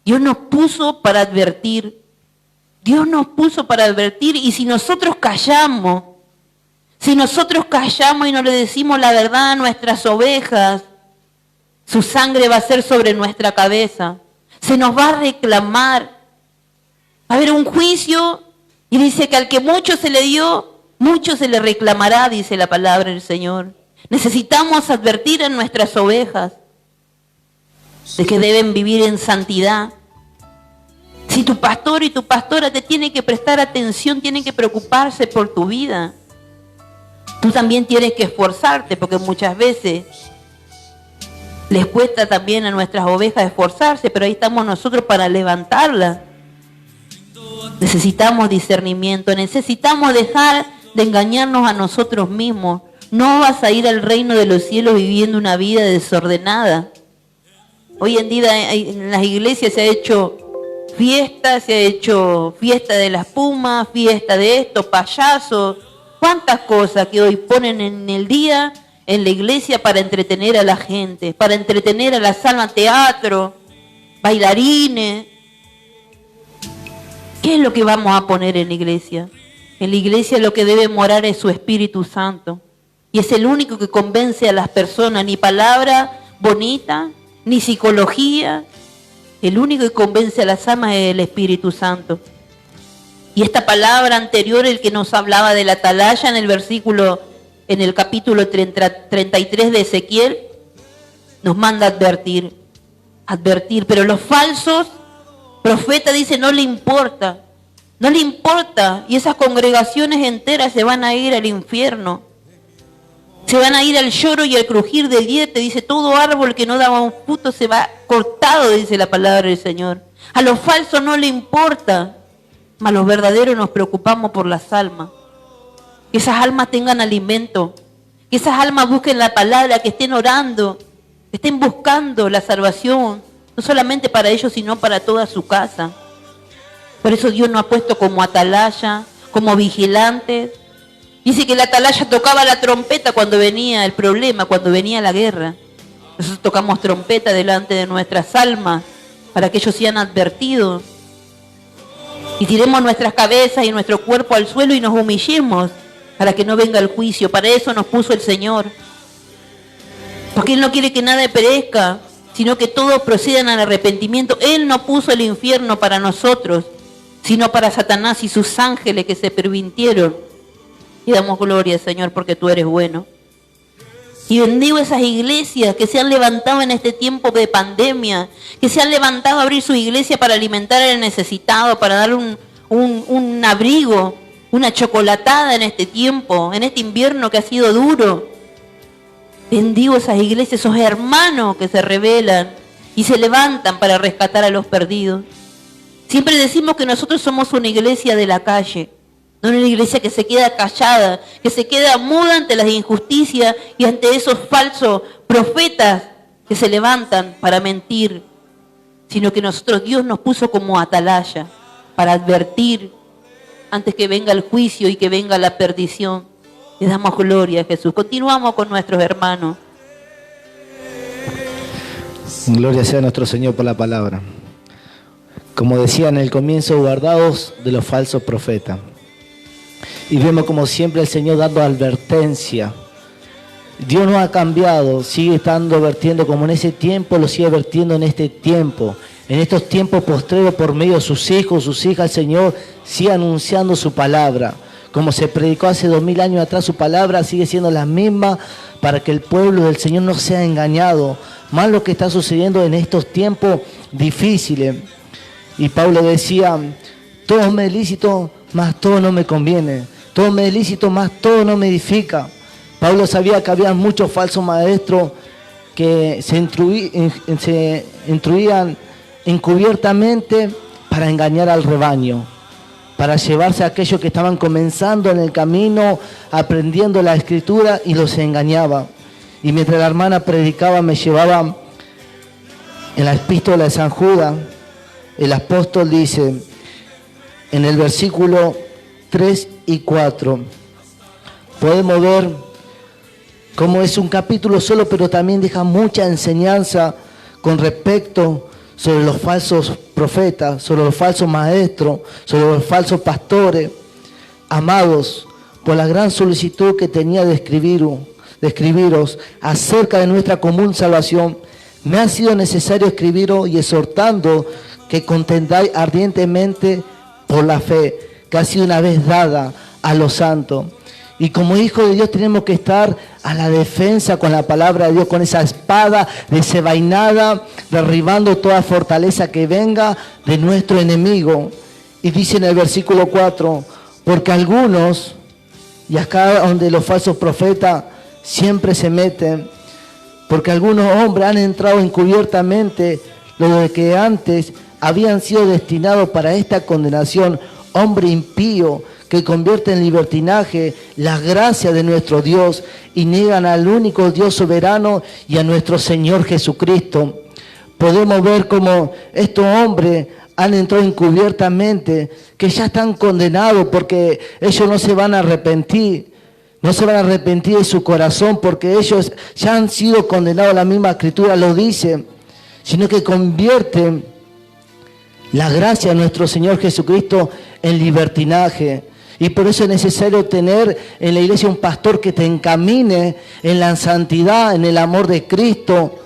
[SPEAKER 2] Dios nos puso para advertir. Dios nos puso para advertir, y si nosotros callamos y no le decimos la verdad a nuestras ovejas, su sangre va a ser sobre nuestra cabeza. Se nos va a reclamar. Va a haber un juicio, y dice que al que mucho se le dio, mucho se le reclamará, dice la palabra del Señor. Necesitamos advertir a nuestras ovejas de que deben vivir en santidad. Si tu pastor y tu pastora te tienen que prestar atención, tienen que preocuparse por tu vida. Tú también tienes que esforzarte, porque muchas veces les cuesta también a nuestras ovejas esforzarse, pero ahí estamos nosotros para levantarlas. Necesitamos discernimiento, necesitamos dejar de engañarnos a nosotros mismos. No vas a ir al reino de los cielos viviendo una vida desordenada. Hoy en día en las iglesias se ha hecho fiesta, se ha hecho fiesta de la espuma, fiesta de esto, payasos, cuántas cosas que hoy ponen en el día en la iglesia para entretener a la gente, para entretener a las almas, teatro, bailarines. ¿Qué es lo que vamos a poner en la iglesia? En la iglesia lo que debe morar es su Espíritu Santo, y es el único que convence a las personas, ni palabra bonita, ni psicología. El único que convence a las almas es el Espíritu Santo. Y esta palabra anterior, el que nos hablaba de la atalaya en el capítulo 33 de Ezequiel, nos manda a advertir. Pero los falsos profetas dicen no le importa, y esas congregaciones enteras se van a ir al infierno. Se van a ir al lloro y al crujir del diente. Dice, todo árbol que no daba un fruto se va cortado, dice la palabra del Señor. A los falsos no le importa, mas a los verdaderos nos preocupamos por las almas. Que esas almas tengan alimento, que esas almas busquen la palabra, que estén orando, que estén buscando la salvación, no solamente para ellos, sino para toda su casa. Por eso Dios nos ha puesto como atalaya, como vigilantes. Dice que la atalaya tocaba la trompeta cuando venía el problema, cuando venía la guerra. Nosotros tocamos trompeta delante de nuestras almas para que ellos sean advertidos. Y tiremos nuestras cabezas y nuestro cuerpo al suelo y nos humillemos para que no venga el juicio. Para eso nos puso el Señor. Porque Él no quiere que nada perezca, sino que todos procedan al arrepentimiento. Él no puso el infierno para nosotros, sino para Satanás y sus ángeles que se pervirtieron Y damos gloria, Señor, porque tú eres bueno. Y bendigo esas iglesias que se han levantado en este tiempo de pandemia, que se han levantado a abrir su iglesia para alimentar al necesitado, para dar un abrigo, una chocolatada en este tiempo, en este invierno que ha sido duro. Bendigo esas iglesias, esos hermanos que se rebelan y se levantan para rescatar a los perdidos. Siempre decimos que nosotros somos una iglesia de la calle, no una iglesia que se queda callada, que se queda muda ante las injusticias y ante esos falsos profetas que se levantan para mentir, sino que nosotros, Dios nos puso como atalaya para advertir antes que venga el juicio y que venga la perdición. Le damos gloria a Jesús. Continuamos con nuestros hermanos.
[SPEAKER 5] Gloria sea a nuestro Señor por la palabra. Como decía en el comienzo, guardaos de los falsos profetas. Y vemos como siempre el Señor dando advertencia. Dios no ha cambiado, sigue estando vertiendo como en ese tiempo, lo sigue vertiendo en este tiempo. En estos tiempos postreros, por medio de sus hijos, sus hijas, el Señor sigue anunciando su palabra. Como se predicó hace 2000 años atrás, su palabra sigue siendo la misma para que el pueblo del Señor no sea engañado. Más lo que está sucediendo en estos tiempos difíciles. Y Pablo decía, todo me es lícito, mas todo no me conviene. Todo me es lícito, mas todo no me edifica. Pablo sabía que había muchos falsos maestros que se instruían encubiertamente para engañar al rebaño, para llevarse a aquellos que estaban comenzando en el camino, aprendiendo la escritura, y los engañaba. Y mientras la hermana predicaba, me llevaba en la epístola de San Judas. El apóstol dice en el versículo 3 y 4, podemos ver cómo es un capítulo solo, pero también deja mucha enseñanza con respecto sobre los falsos profetas, sobre los falsos maestros, sobre los falsos pastores. Amados, por la gran solicitud que tenía de escribiros acerca de nuestra común salvación, me ha sido necesario escribiros y exhortando que contendáis ardientemente por la fe que ha sido una vez dada a los santos. Y como hijos de Dios tenemos que estar a la defensa con la palabra de Dios, con esa espada desenvainada, derribando toda fortaleza que venga de nuestro enemigo. Y dice en el versículo 4, porque algunos, y acá donde los falsos profetas siempre se meten, porque algunos hombres han entrado encubiertamente, los que antes habían sido destinados para esta condenación, hombre impío, que convierte en libertinaje la gracia de nuestro Dios y niegan al único Dios soberano y a nuestro Señor Jesucristo. Podemos ver cómo estos hombres han entrado encubiertamente, que ya están condenados porque ellos no se van a arrepentir. No se van a arrepentir de su corazón porque ellos ya han sido condenados, la misma escritura lo dice, sino que convierten la gracia de nuestro Señor Jesucristo en libertinaje. Y por eso es necesario tener en la iglesia un pastor que te encamine en la santidad, en el amor de Cristo,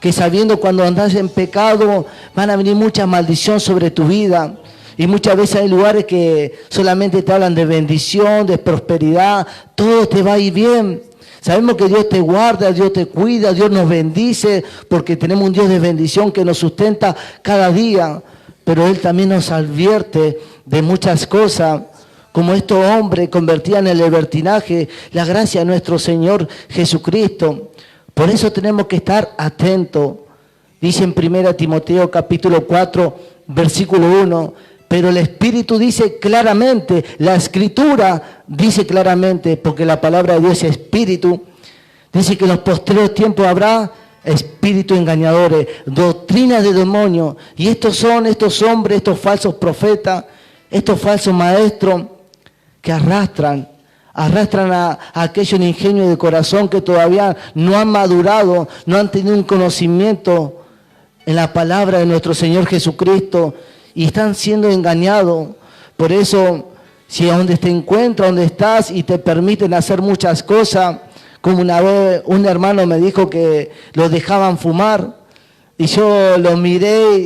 [SPEAKER 5] que sabiendo cuando andas en pecado van a venir mucha maldición sobre tu vida. Y muchas veces hay lugares que solamente te hablan de bendición, de prosperidad, todo te va a ir bien. Sabemos que Dios te guarda, Dios te cuida, Dios nos bendice, porque tenemos un Dios de bendición que nos sustenta cada día. Pero Él también nos advierte de muchas cosas, como estos hombres convertían en el libertinaje la gracia de nuestro Señor Jesucristo. Por eso tenemos que estar atentos. Dice en 1 Timoteo capítulo 4, versículo 1, pero el Espíritu dice claramente, la Escritura dice claramente, porque la palabra de Dios es Espíritu, dice que en los postreros tiempos habrá espíritus engañadores, doctrinas de demonios, y estos son estos hombres, estos falsos profetas, estos falsos maestros que arrastran a aquellos ingenios de corazón que todavía no han madurado, no han tenido un conocimiento en la palabra de nuestro Señor Jesucristo y están siendo engañados. Por eso, si a donde te encuentras, donde estás y te permiten hacer muchas cosas, como una vez un hermano me dijo que lo dejaban fumar y yo lo miré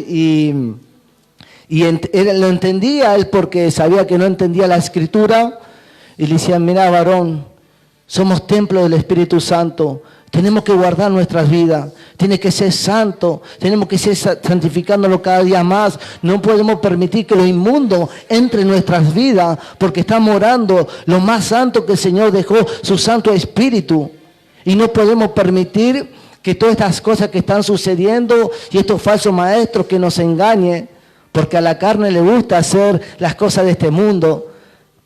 [SPEAKER 5] y él lo entendía, él porque sabía que no entendía la escritura, Y le decían, mira varón, somos templo del Espíritu Santo. Tenemos que guardar nuestras vidas, tiene que ser santo, tenemos que ser santificándolo cada día más. No podemos permitir que lo inmundo entre en nuestras vidas, porque estamos orando lo más santo que el Señor dejó, su Santo Espíritu. Y no podemos permitir que todas estas cosas que están sucediendo y estos falsos maestros que nos engañen, porque a la carne le gusta hacer las cosas de este mundo.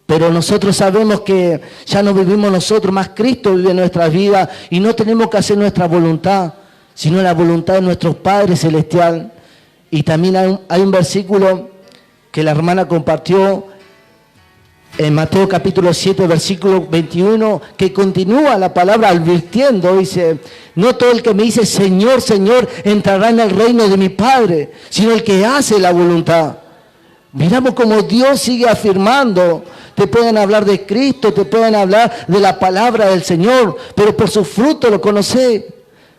[SPEAKER 5] Pero nosotros sabemos que ya no vivimos nosotros, más Cristo vive en nuestras vidas y no tenemos que hacer nuestra voluntad, sino la voluntad de nuestro Padre Celestial. Y también hay un versículo que la hermana compartió en Mateo capítulo 7, versículo 21, que continúa la palabra advirtiendo, dice, no todo el que me dice Señor, Señor, entrará en el reino de mi Padre, sino el que hace la voluntad. Miramos cómo Dios sigue afirmando. Te pueden hablar de Cristo, te pueden hablar de la palabra del Señor, pero por su fruto lo conocéis.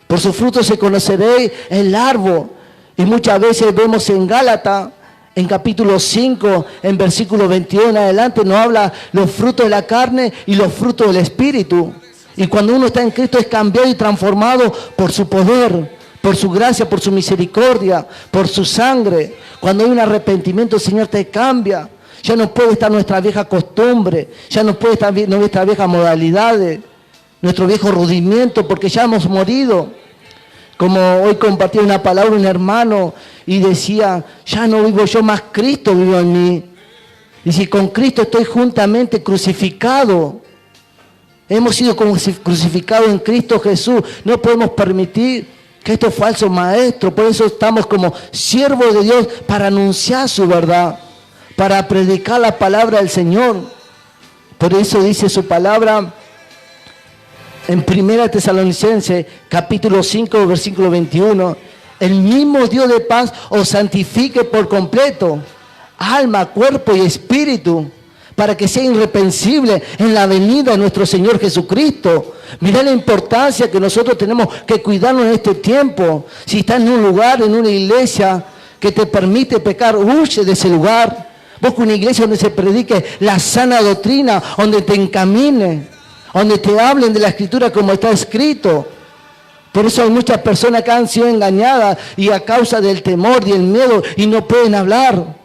[SPEAKER 5] Por su fruto se conoceréis el árbol. Y muchas veces vemos en Gálatas, en capítulo 5, en versículo 21 en adelante, nos habla los frutos de la carne y los frutos del Espíritu. Y cuando uno está en Cristo es cambiado y transformado por su poder, por su gracia, por su misericordia, por su sangre. Cuando hay un arrepentimiento, el Señor te cambia. Ya no puede estar nuestra vieja costumbre, ya no puede estar nuestras viejas modalidades, nuestro viejo rudimiento, porque ya hemos morido. Como hoy compartí una palabra un hermano y decía, ya no vivo yo más, Cristo vive en mí. Y si con Cristo estoy juntamente crucificado, hemos sido crucificados en Cristo Jesús, no podemos permitir que estos falsos maestros, por eso estamos como siervos de Dios para anunciar su verdad, para predicar la palabra del Señor. Por eso dice su palabra en 1 Tesalonicenses capítulo 5 versículo 21, el mismo Dios de paz os santifique por completo, alma, cuerpo y espíritu, para que sea irreprensible en la venida de nuestro Señor Jesucristo. Mirá la importancia que nosotros tenemos que cuidarnos en este tiempo. Si estás en un lugar, en una iglesia que te permite pecar, huye de ese lugar. Busca una iglesia donde se predique la sana doctrina, donde te encamine, donde te hablen de la Escritura como está escrito. Por eso hay muchas personas que han sido engañadas y a causa del temor y el miedo y no pueden hablar.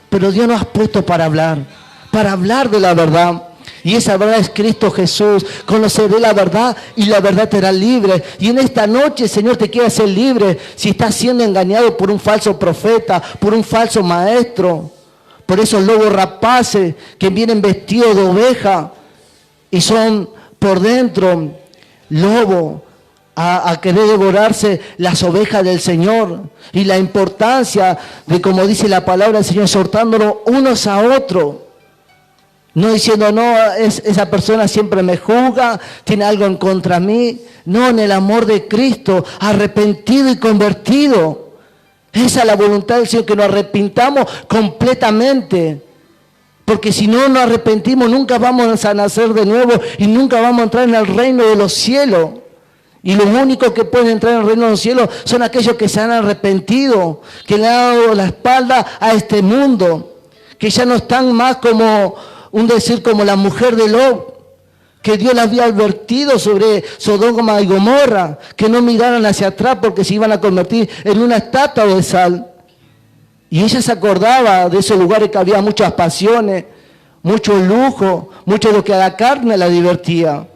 [SPEAKER 5] Pero Dios nos ha puesto para hablar de la verdad. Y esa verdad es Cristo Jesús. Conoceré la verdad y la verdad te hará libre. Y en esta noche el Señor te quiere hacer libre si estás siendo engañado por un falso profeta, por un falso maestro. Por esos lobos rapaces que vienen vestidos de oveja y son por dentro lobo a querer devorarse las ovejas del Señor. Y la importancia de, como dice la palabra del Señor, exhortándonos unos a otros. No diciendo, no, esa persona siempre me juzga, tiene algo en contra de mí. No, en el amor de Cristo, arrepentido y convertido. Esa es la voluntad del Señor, que nos arrepintamos completamente. Porque si no nos arrepentimos, nunca vamos a nacer de nuevo y nunca vamos a entrar en el reino de los cielos. Y los únicos que pueden entrar en el reino de los cielos son aquellos que se han arrepentido, que le han dado la espalda a este mundo, que ya no están más como como la mujer de Lot, que Dios la había advertido sobre Sodoma y Gomorra, que no miraran hacia atrás porque se iban a convertir en una estatua de sal. Y ella se acordaba de esos lugares que había muchas pasiones, mucho lujo, mucho de lo que a la carne la divertía.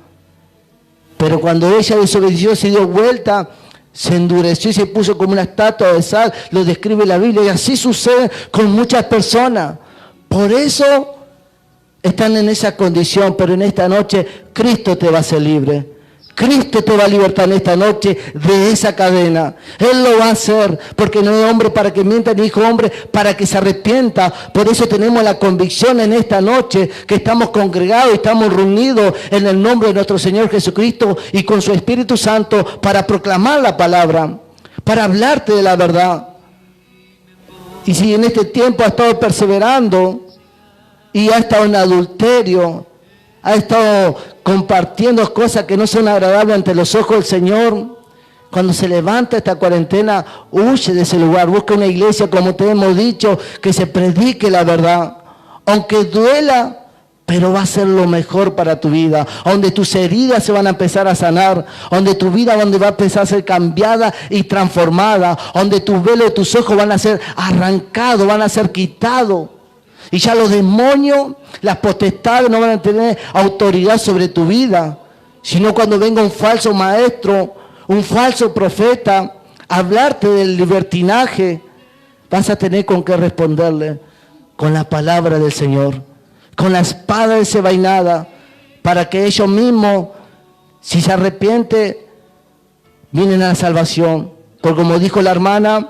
[SPEAKER 5] Pero cuando ella desobedeció, se dio vuelta, se endureció y se puso como una estatua de sal, lo describe la Biblia, y así sucede con muchas personas. Por eso están en esa condición, pero en esta noche Cristo te va a hacer libre. Cristo te va a libertar en esta noche de esa cadena. Él lo va a hacer, porque no es hombre para que mienta, ni hijo hombre para que se arrepienta. Por eso tenemos la convicción en esta noche que estamos congregados, estamos reunidos en el nombre de nuestro Señor Jesucristo y con su Espíritu Santo para proclamar la palabra, para hablarte de la verdad. Y si en este tiempo ha estado perseverando y ha estado en adulterio, ha estado compartiendo cosas que no son agradables ante los ojos del Señor, cuando se levanta esta cuarentena, huye de ese lugar, busca una iglesia, como te hemos dicho, que se predique la verdad, aunque duela, pero va a ser lo mejor para tu vida, donde tus heridas se van a empezar a sanar, donde tu vida va a empezar a ser cambiada y transformada, donde tu velo de tus ojos van a ser arrancados, van a ser quitados. Y ya los demonios, las potestades no van a tener autoridad sobre tu vida, sino cuando venga un falso maestro, un falso profeta, a hablarte del libertinaje, vas a tener con qué responderle, con la palabra del Señor, con la espada desenvainada, para que ellos mismos, si se arrepienten, vienen a la salvación. Porque como dijo la hermana,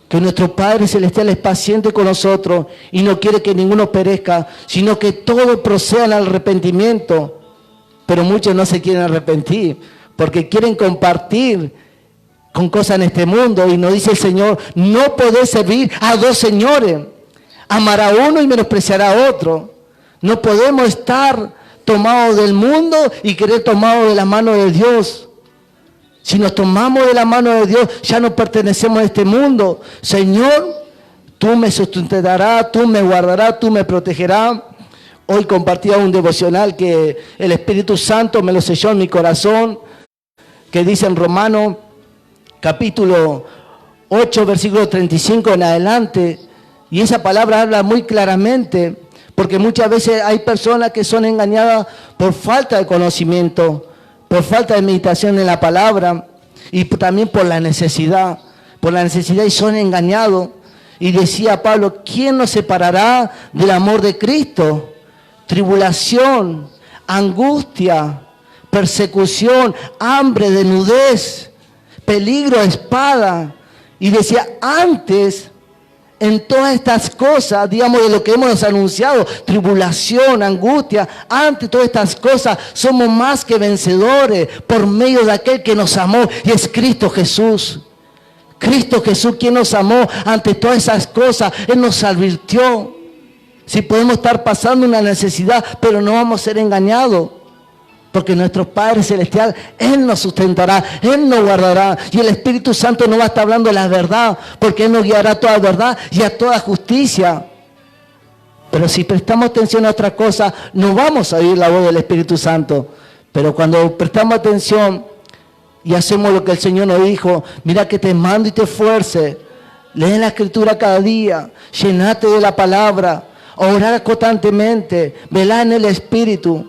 [SPEAKER 5] que nuestro Padre Celestial es paciente con nosotros y no quiere que ninguno perezca, sino que todos procedan al arrepentimiento. Pero muchos no se quieren arrepentir, porque quieren compartir con cosas en este mundo. Y nos dice el Señor, no podés servir a dos señores. Amará a uno y menospreciará a otro. No podemos estar tomados del mundo y querer tomados de la mano de Dios. Si nos tomamos de la mano de Dios, ya no pertenecemos a este mundo. Señor, tú me sustentarás, tú me guardarás, tú me protegerás. Hoy compartía un devocional que el Espíritu Santo me lo selló en mi corazón, que dice en Romanos capítulo 8, versículo 35 en adelante. Y esa palabra habla muy claramente, porque muchas veces hay personas que son engañadas por falta de conocimiento, por falta de meditación en la palabra y también por la necesidad y son engañados. Y decía Pablo, ¿quién nos separará del amor de Cristo? Tribulación, angustia, persecución, hambre, desnudez, peligro, espada. Y decía, antes, en todas estas cosas, digamos, de lo que hemos anunciado, tribulación, angustia, ante todas estas cosas, somos más que vencedores por medio de aquel que nos amó, y es Cristo Jesús. Cristo Jesús, quien nos amó ante todas esas cosas, Él nos advirtió. Si podemos estar pasando una necesidad, pero no vamos a ser engañados. Porque nuestro Padre Celestial, Él nos sustentará, Él nos guardará. Y el Espíritu Santo nos va a estar hablando de la verdad, porque Él nos guiará a toda verdad y a toda justicia. Pero si prestamos atención a otra cosa, no vamos a oír la voz del Espíritu Santo. Pero cuando prestamos atención y hacemos lo que el Señor nos dijo, mira que te mando y te esfuerce, lee la Escritura cada día, llenate de la palabra, orar constantemente, velá en el Espíritu.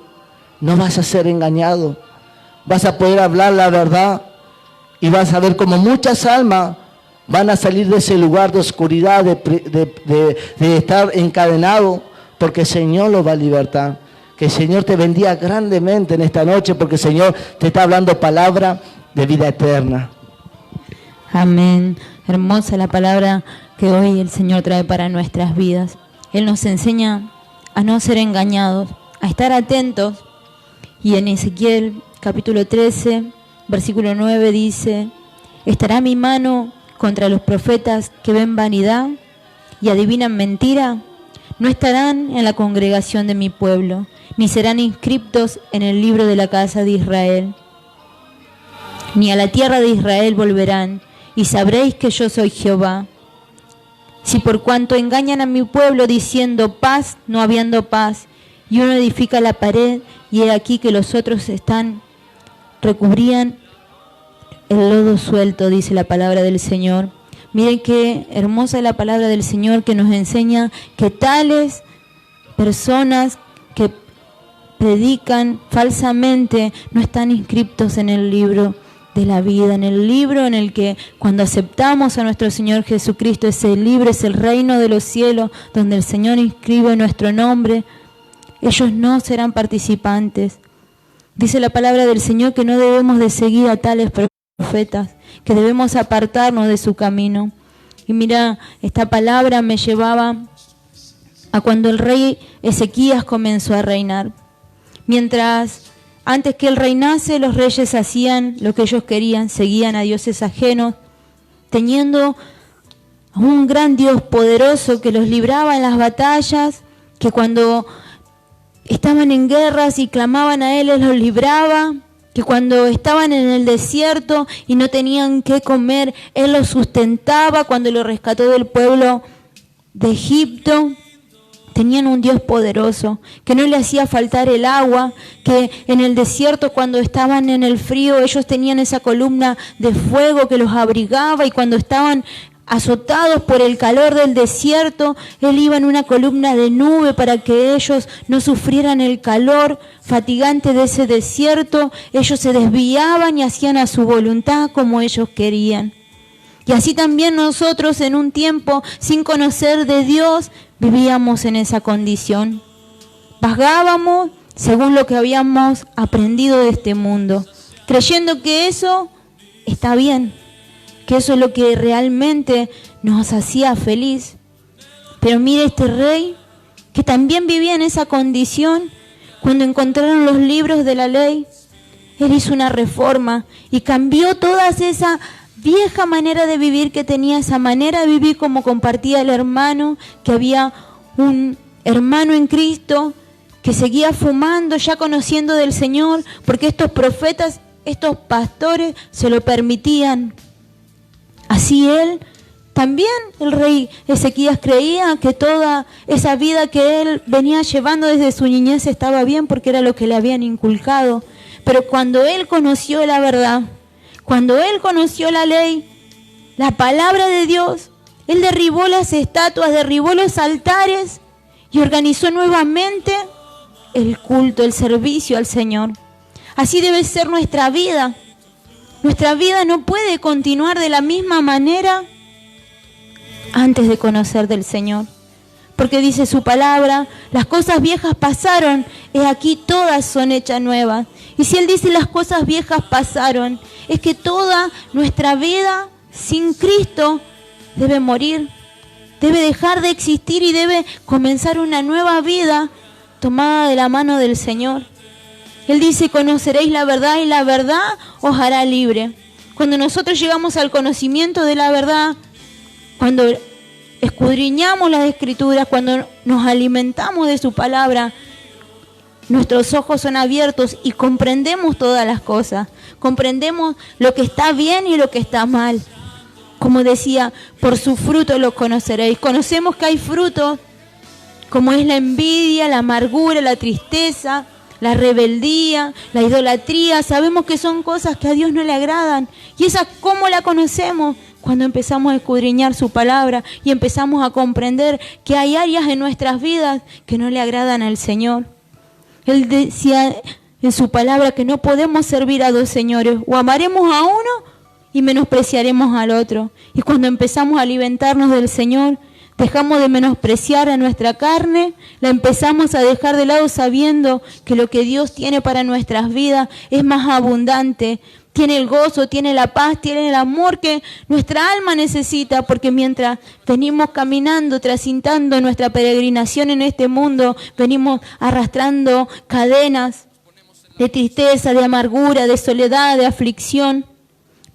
[SPEAKER 5] No vas a ser engañado, vas a poder hablar la verdad y vas a ver como muchas almas van a salir de ese lugar de oscuridad, de estar encadenado, porque el Señor los va a libertar. Que el Señor te bendiga grandemente en esta noche, porque el Señor te está hablando palabra de vida eterna.
[SPEAKER 3] Amén. Hermosa la palabra que hoy el Señor trae para nuestras vidas. Él nos enseña a no ser engañados, a estar atentos. Y en Ezequiel capítulo 13, versículo 9 dice, ¿estará mi mano contra los profetas que ven vanidad y adivinan mentira? No estarán en la congregación de mi pueblo, ni serán inscriptos en el libro de la casa de Israel. Ni a la tierra de Israel volverán, y sabréis que yo soy Jehová. Si por cuanto engañan a mi pueblo diciendo paz, no habiendo paz, y uno edifica la pared, y he aquí que los otros recubrían el lodo suelto, dice la palabra del Señor. Miren qué hermosa es la palabra del Señor, que nos enseña que tales personas que predican falsamente no están inscriptos en el libro de la vida, en el libro en el que cuando aceptamos a nuestro Señor Jesucristo, ese libro es el reino de los cielos, donde el Señor inscribe nuestro nombre. Ellos no serán participantes. Dice la palabra del Señor que no debemos de seguir a tales profetas, que debemos apartarnos de su camino. Y mira, esta palabra me llevaba a cuando el rey Ezequías comenzó a reinar. Mientras antes que él reinase, los reyes hacían lo que ellos querían, seguían a dioses ajenos, teniendo a un gran Dios poderoso que los libraba en las batallas, que cuando estaban en guerras y clamaban a Él los libraba, que cuando estaban en el desierto y no tenían qué comer, Él los sustentaba cuando los rescató del pueblo de Egipto,
[SPEAKER 9] Tenían un Dios poderoso, que no le hacía faltar el agua, que en el desierto cuando estaban en el frío ellos tenían esa columna de fuego que los abrigaba, y cuando estaban azotados por el calor del desierto, Él iba en una columna de nube para que ellos no sufrieran el calor fatigante de ese desierto. Ellos se desviaban y hacían a su voluntad como ellos querían. Y así también nosotros en un tiempo sin conocer de Dios vivíamos en esa condición. Vagábamos según lo que habíamos aprendido de este mundo, creyendo que eso está bien, que eso es lo que realmente nos hacía feliz. Pero mire este rey que también vivía en esa condición. Cuando encontraron los libros de la ley, él hizo una reforma y cambió toda esa vieja manera de vivir que tenía, esa manera de vivir como compartía el hermano, que había un hermano en Cristo que seguía fumando, ya conociendo del Señor, porque estos profetas, estos pastores se lo permitían. Así él, también el rey Ezequías creía que toda esa vida que él venía llevando desde su niñez estaba bien porque era lo que le habían inculcado. Pero cuando él conoció la verdad, cuando él conoció la ley, la palabra de Dios, él derribó las estatuas, derribó los altares y organizó nuevamente el culto, el servicio al Señor. Así debe ser nuestra vida. Nuestra vida no puede continuar de la misma manera antes de conocer del Señor. Porque dice su palabra, las cosas viejas pasaron, he aquí todas son hechas nuevas. Y si Él dice las cosas viejas pasaron, es que toda nuestra vida sin Cristo debe morir, debe dejar de existir y debe comenzar una nueva vida tomada de la mano del Señor. Él dice, conoceréis la verdad y la verdad os hará libre. Cuando nosotros llegamos al conocimiento de la verdad, cuando escudriñamos las Escrituras, cuando nos alimentamos de su palabra, nuestros ojos son abiertos y comprendemos todas las cosas. Comprendemos lo que está bien y lo que está mal. Como decía, por su fruto los conoceréis. Conocemos que hay frutos como es la envidia, la amargura, la tristeza, la rebeldía, la idolatría. Sabemos que son cosas que a Dios no le agradan. ¿Y esa cómo la conocemos? Cuando empezamos a escudriñar su palabra y empezamos a comprender que hay áreas en nuestras vidas que no le agradan al Señor. Él decía en su palabra que no podemos servir a dos señores. O amaremos a uno y menospreciaremos al otro. Y cuando empezamos a alimentarnos del Señor, dejamos de menospreciar a nuestra carne, la empezamos a dejar de lado sabiendo que lo que Dios tiene para nuestras vidas es más abundante. Tiene el gozo, tiene la paz, tiene el amor que nuestra alma necesita, porque mientras venimos caminando, transitando nuestra peregrinación en este mundo, venimos arrastrando cadenas de tristeza, de amargura, de soledad, de aflicción.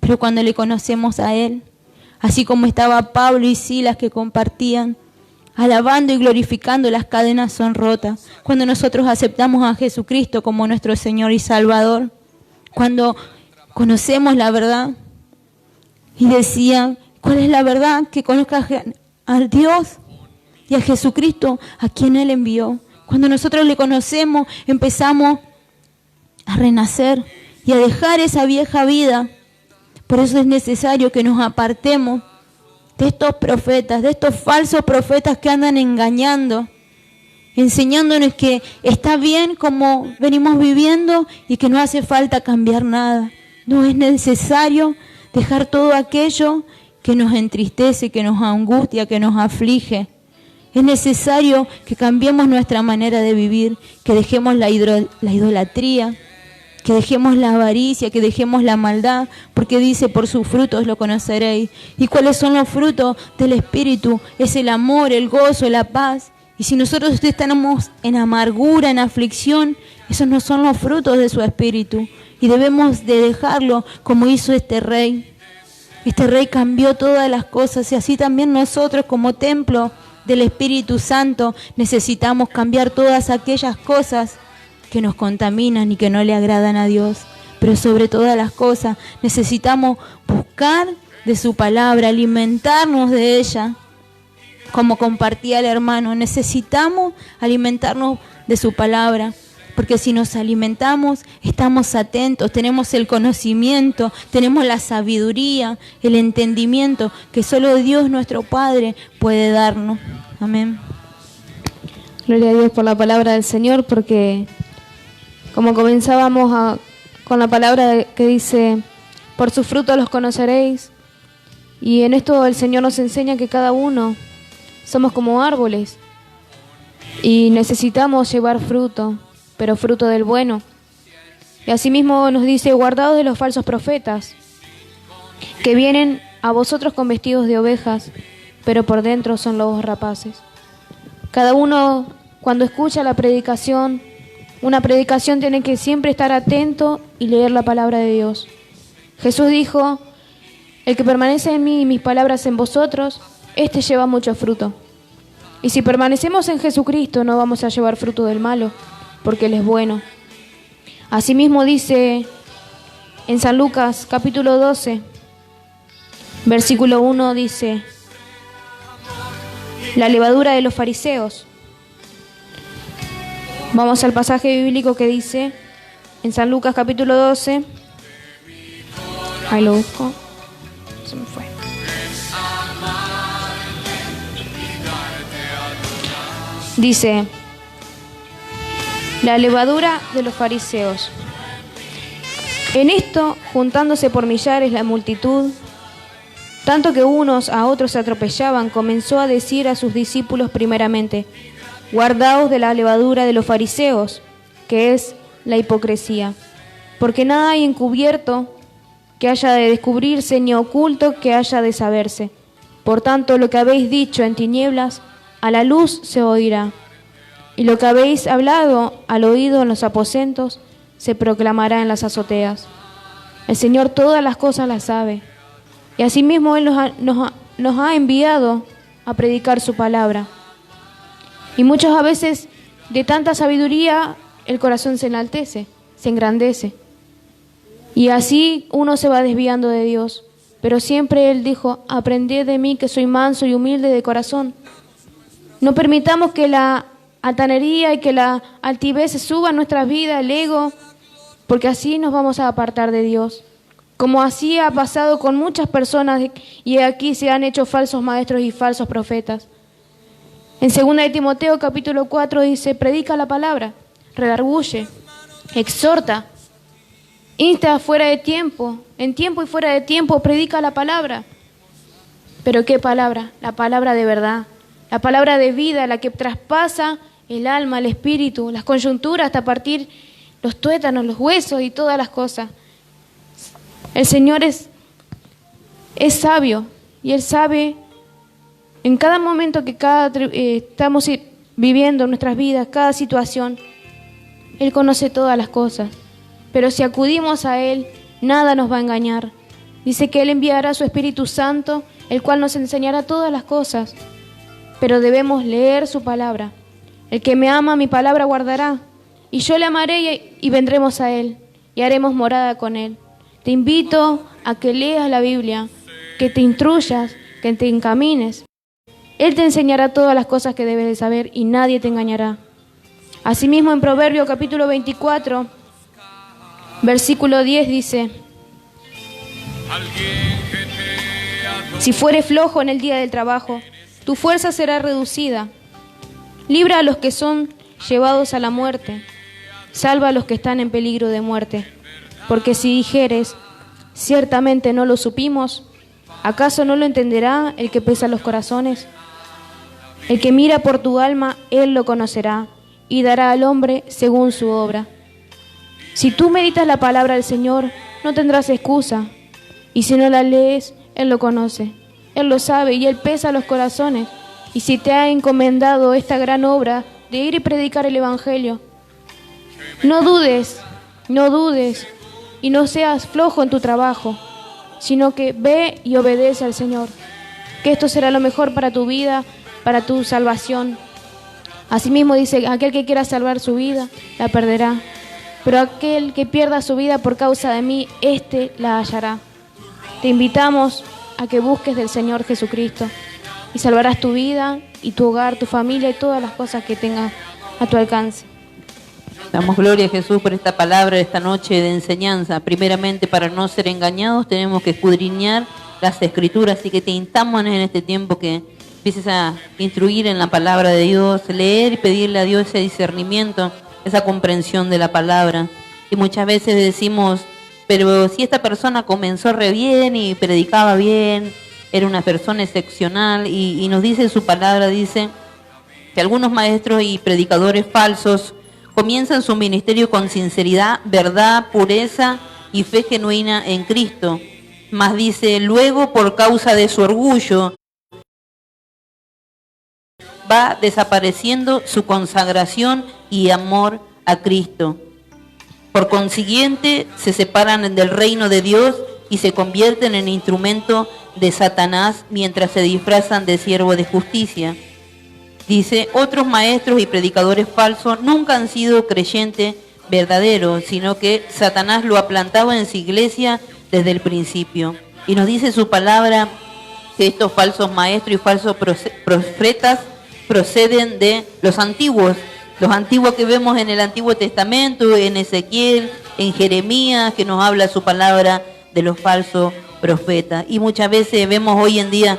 [SPEAKER 9] Pero cuando le conocemos a Él, así como estaba Pablo y Silas que compartían, alabando y glorificando, las cadenas son rotas. Cuando nosotros aceptamos a Jesucristo como nuestro Señor y Salvador, cuando conocemos la verdad. Y decía, ¿cuál es la verdad? Que conozcas a Dios y a Jesucristo, a quien Él envió. Cuando nosotros le conocemos, empezamos a renacer y a dejar esa vieja vida. Por eso es necesario que nos apartemos de estos profetas, de estos falsos profetas que andan engañando, enseñándonos que está bien como venimos viviendo y que no hace falta cambiar nada. No es necesario dejar todo aquello que nos entristece, que nos angustia, que nos aflige. Es necesario que cambiemos nuestra manera de vivir, que dejemos la idolatría, que dejemos la avaricia, que dejemos la maldad, porque dice, por sus frutos lo conoceréis. ¿Y cuáles son los frutos del Espíritu? Es el amor, el gozo, la paz. Y si nosotros estamos en amargura, en aflicción, esos no son los frutos de su Espíritu. Y debemos de dejarlo como hizo este rey. Este rey cambió todas las cosas y así también nosotros como templo del Espíritu Santo necesitamos cambiar todas aquellas cosas que nos contaminan y que no le agradan a Dios. Pero sobre todas las cosas necesitamos buscar de su palabra, alimentarnos de ella. como compartía el hermano, necesitamos alimentarnos de su palabra. Porque si nos alimentamos, estamos atentos, tenemos el conocimiento, tenemos la sabiduría, el entendimiento que solo Dios nuestro Padre puede darnos. Amén.
[SPEAKER 4] Gloria a Dios por la palabra del Señor, porque como comenzábamos con la palabra que dice, por sus frutos los conoceréis, y en esto el Señor nos enseña que cada uno somos como árboles y necesitamos llevar fruto, pero fruto del bueno. Y asimismo nos dice, guardaos de los falsos profetas, que vienen a vosotros con vestidos de ovejas, pero por dentro son lobos rapaces. Cada uno, cuando escucha la predicación, una predicación, tiene que siempre estar atento y leer la palabra de Dios. Jesús dijo, el que permanece en mí y mis palabras en vosotros, este lleva mucho fruto. Y si permanecemos en Jesucristo, no vamos a llevar fruto del malo, porque Él es bueno. Asimismo dice en San Lucas capítulo 12, versículo 1, dice, la levadura de los fariseos. Vamos al pasaje bíblico que dice en San Lucas capítulo 12, ahí lo busco, se me fue. Dice, la levadura de los fariseos. En esto, juntándose por millares la multitud, tanto que unos a otros se atropellaban, comenzó a decir a sus discípulos primeramente, guardaos de la levadura de los fariseos, que es la hipocresía, porque nada hay encubierto que haya de descubrirse, ni oculto que haya de saberse. Por tanto, lo que habéis dicho en tinieblas, a la luz se oirá. Y lo que habéis hablado al oído en los aposentos, se proclamará en las azoteas. El Señor todas las cosas las sabe. Y asimismo Él nos ha enviado a predicar su palabra. Y muchas a veces, de tanta sabiduría, el corazón se enaltece, se engrandece. Y así uno se va desviando de Dios. Pero siempre Él dijo, aprended de mí que soy manso y humilde de corazón. No permitamos que la altanería y que la altivez se suba a nuestras vidas, el ego, porque así nos vamos a apartar de Dios. Como así ha pasado con muchas personas y aquí se han hecho falsos maestros y falsos profetas. En 2 de Timoteo capítulo 4 dice, predica la palabra, redarguye, exhorta, insta fuera de tiempo, en tiempo y fuera de tiempo, predica la palabra. ¿Pero qué palabra? La palabra de verdad. La palabra de vida, la que traspasa el alma, el espíritu, las coyunturas hasta partir los tuétanos, los huesos y todas las cosas. El Señor es sabio y Él sabe en cada momento que estamos viviendo en nuestras vidas, cada situación. Él conoce todas las cosas, pero si acudimos a Él, nada nos va a engañar. Dice que Él enviará a su Espíritu Santo, el cual nos enseñará todas las cosas. Pero debemos leer su palabra. El que me ama, mi palabra guardará. Y yo le amaré y vendremos a Él. Y haremos morada con Él. Te invito a que leas la Biblia, que te instruyas, que te encamines. Él te enseñará todas las cosas que debes de saber y nadie te engañará. Asimismo, en Proverbios capítulo 24, versículo 10 dice, si fueres flojo en el día del trabajo, tu fuerza será reducida. Libra a los que son llevados a la muerte. Salva a los que están en peligro de muerte. Porque si dijeres, ciertamente no lo supimos, ¿acaso no lo entenderá el que pesa los corazones? El que mira por tu alma, Él lo conocerá, y dará al hombre según su obra. Si tú meditas la palabra del Señor, no tendrás excusa. Y si no la lees, Él lo conoce. Él lo sabe y Él pesa los corazones. Y si te ha encomendado esta gran obra de ir y predicar el Evangelio, no dudes y no seas flojo en tu trabajo, sino que ve y obedece al Señor, que esto será lo mejor para tu vida, para tu salvación. Asimismo dice, aquel que quiera salvar su vida, la perderá, pero aquel que pierda su vida por causa de mí, éste la hallará. Te invitamos a que busques del Señor Jesucristo, y salvarás tu vida y tu hogar, tu familia y todas las cosas que tengas a tu alcance.
[SPEAKER 2] Damos gloria a Jesús por esta palabra de esta noche de enseñanza. Primeramente, para no ser engañados, tenemos que escudriñar las Escrituras, así que te instamos en este tiempo que empieces a instruir en la palabra de Dios, leer y pedirle a Dios ese discernimiento, esa comprensión de la palabra. Y muchas veces decimos, pero si esta persona comenzó re bien y predicaba bien, era una persona excepcional, y nos dice su palabra, dice que algunos maestros y predicadores falsos comienzan su ministerio con sinceridad, verdad, pureza y fe genuina en Cristo. Mas dice, luego por causa de su orgullo va desapareciendo su consagración y amor a Cristo. Por consiguiente, se separan del reino de Dios y se convierten en instrumento de Satanás mientras se disfrazan de siervo de justicia. Dice, otros maestros y predicadores falsos nunca han sido creyentes verdaderos, sino que Satanás lo ha plantado en su iglesia desde el principio. Y nos dice su palabra que estos falsos maestros y falsos profetas proceden de los antiguos que vemos en el Antiguo Testamento, en Ezequiel, en Jeremías, que nos habla su palabra de los falsos profetas. Y muchas veces vemos hoy en día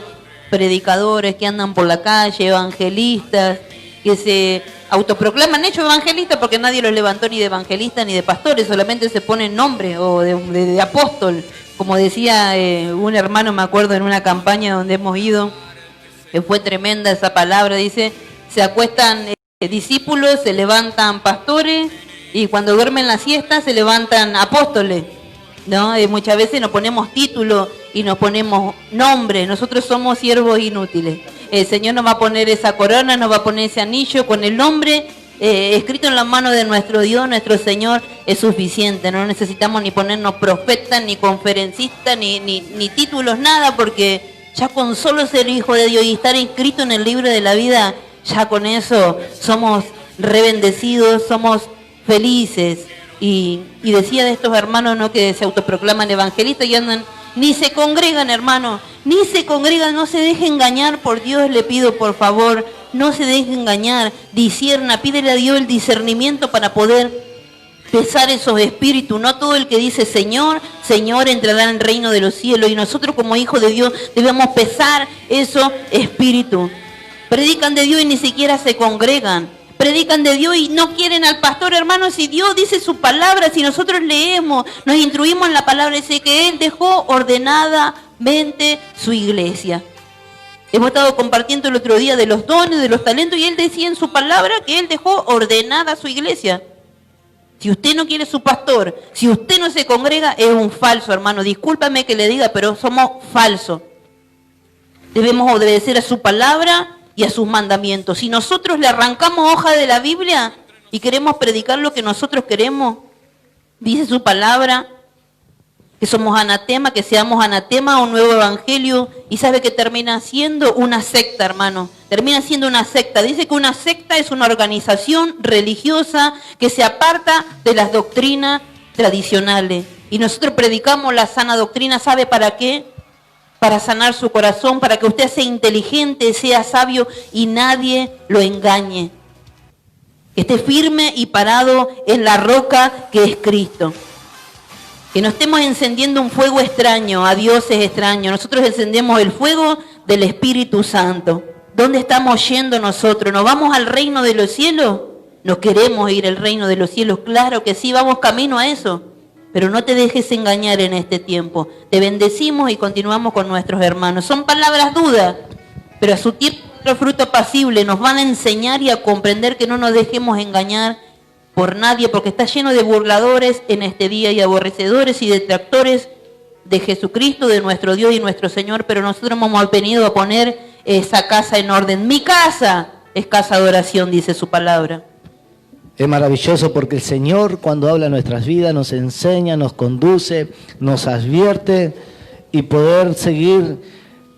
[SPEAKER 2] predicadores que andan por la calle, evangelistas, que se autoproclaman hechos evangelistas porque nadie los levantó ni de evangelistas ni de pastores, solamente se ponen nombre o de apóstol. Como decía un hermano, me acuerdo, en una campaña donde hemos ido, que fue tremenda esa palabra, dice, se acuestan discípulos, se levantan pastores, y cuando duermen la siesta se levantan apóstoles, ¿no? Muchas veces nos ponemos título y nos ponemos nombre. Nosotros somos siervos inútiles. El Señor nos va a poner esa corona, nos va a poner ese anillo con el nombre escrito en la mano de nuestro Dios, nuestro Señor, es suficiente. No necesitamos ni ponernos profetas, ni conferencistas, ni títulos, nada, porque ya con solo ser hijo de Dios y estar inscrito en el libro de la vida, ya con eso somos re bendecidos, somos felices. Y decía de estos hermanos, ¿no?, que se autoproclaman evangelistas y andan, ni se congregan, hermano, ni se congregan, no se deje engañar, por Dios le pido, por favor, no se deje engañar, discierna, pídele a Dios el discernimiento para poder pesar esos espíritus. No todo el que dice Señor, Señor entrará en el reino de los cielos, y nosotros como hijos de Dios debemos pesar esos espíritus. Predican de Dios y ni siquiera se congregan. Predican de Dios y no quieren al pastor, hermanos. Si Dios dice su palabra, si nosotros leemos, nos instruimos en la palabra, dice que Él dejó ordenadamente su iglesia. Hemos estado compartiendo el otro día de los dones, de los talentos, y Él decía en su palabra que Él dejó ordenada su iglesia. Si usted no quiere su pastor, si usted no se congrega, es un falso, hermano. Discúlpame que le diga, pero somos falsos. Debemos obedecer a su palabra y a sus mandamientos. Si nosotros le arrancamos hoja de la Biblia y queremos predicar lo que nosotros queremos, dice su palabra que somos anatema, que seamos anatema a un nuevo evangelio, y sabe que termina siendo una secta, hermano. Termina siendo una secta. Dice que una secta es una organización religiosa que se aparta de las doctrinas tradicionales. Y nosotros predicamos la sana doctrina, ¿sabe para qué? Para sanar su corazón, para que usted sea inteligente, sea sabio y nadie lo engañe. Que esté firme y parado en la roca que es Cristo. Que no estemos encendiendo un fuego extraño, a Dios es extraño. Nosotros encendemos el fuego del Espíritu Santo. ¿Dónde estamos yendo nosotros? ¿Nos vamos al reino de los cielos? ¿No queremos ir al reino de los cielos? Claro que sí, vamos camino a eso. Pero no te dejes engañar en este tiempo. Te bendecimos y continuamos con nuestros hermanos. Son palabras duras, pero a su tiempo el fruto apacible nos van a enseñar y a comprender que no nos dejemos engañar por nadie, porque está lleno de burladores en este día y aborrecedores y detractores de Jesucristo, de nuestro Dios y nuestro Señor. Pero nosotros hemos venido a poner esa casa en orden. Mi casa es casa de oración, dice su palabra.
[SPEAKER 5] Es maravilloso porque el Señor, cuando habla en nuestras vidas, nos enseña, nos conduce, nos advierte, y poder seguir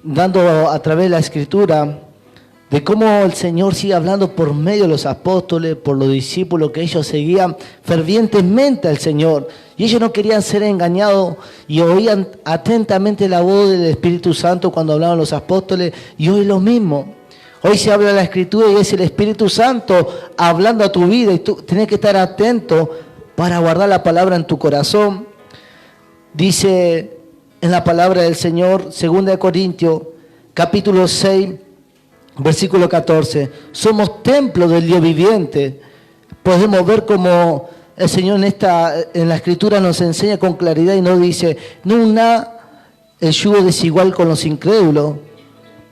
[SPEAKER 5] dando a través de la Escritura de cómo el Señor sigue hablando por medio de los apóstoles, por los discípulos, que ellos seguían fervientemente al Señor. Y ellos no querían ser engañados y oían atentamente la voz del Espíritu Santo cuando hablaban los apóstoles. Y hoy lo mismo. Hoy se habla de la Escritura y es el Espíritu Santo hablando a tu vida. Y tú tienes que estar atento para guardar la palabra en tu corazón. Dice en la palabra del Señor, 2 Corintios, capítulo 6, versículo 14. Somos templo del Dios viviente. Podemos ver cómo el Señor en la Escritura nos enseña con claridad y nos dice, no una el yugo desigual con los incrédulos,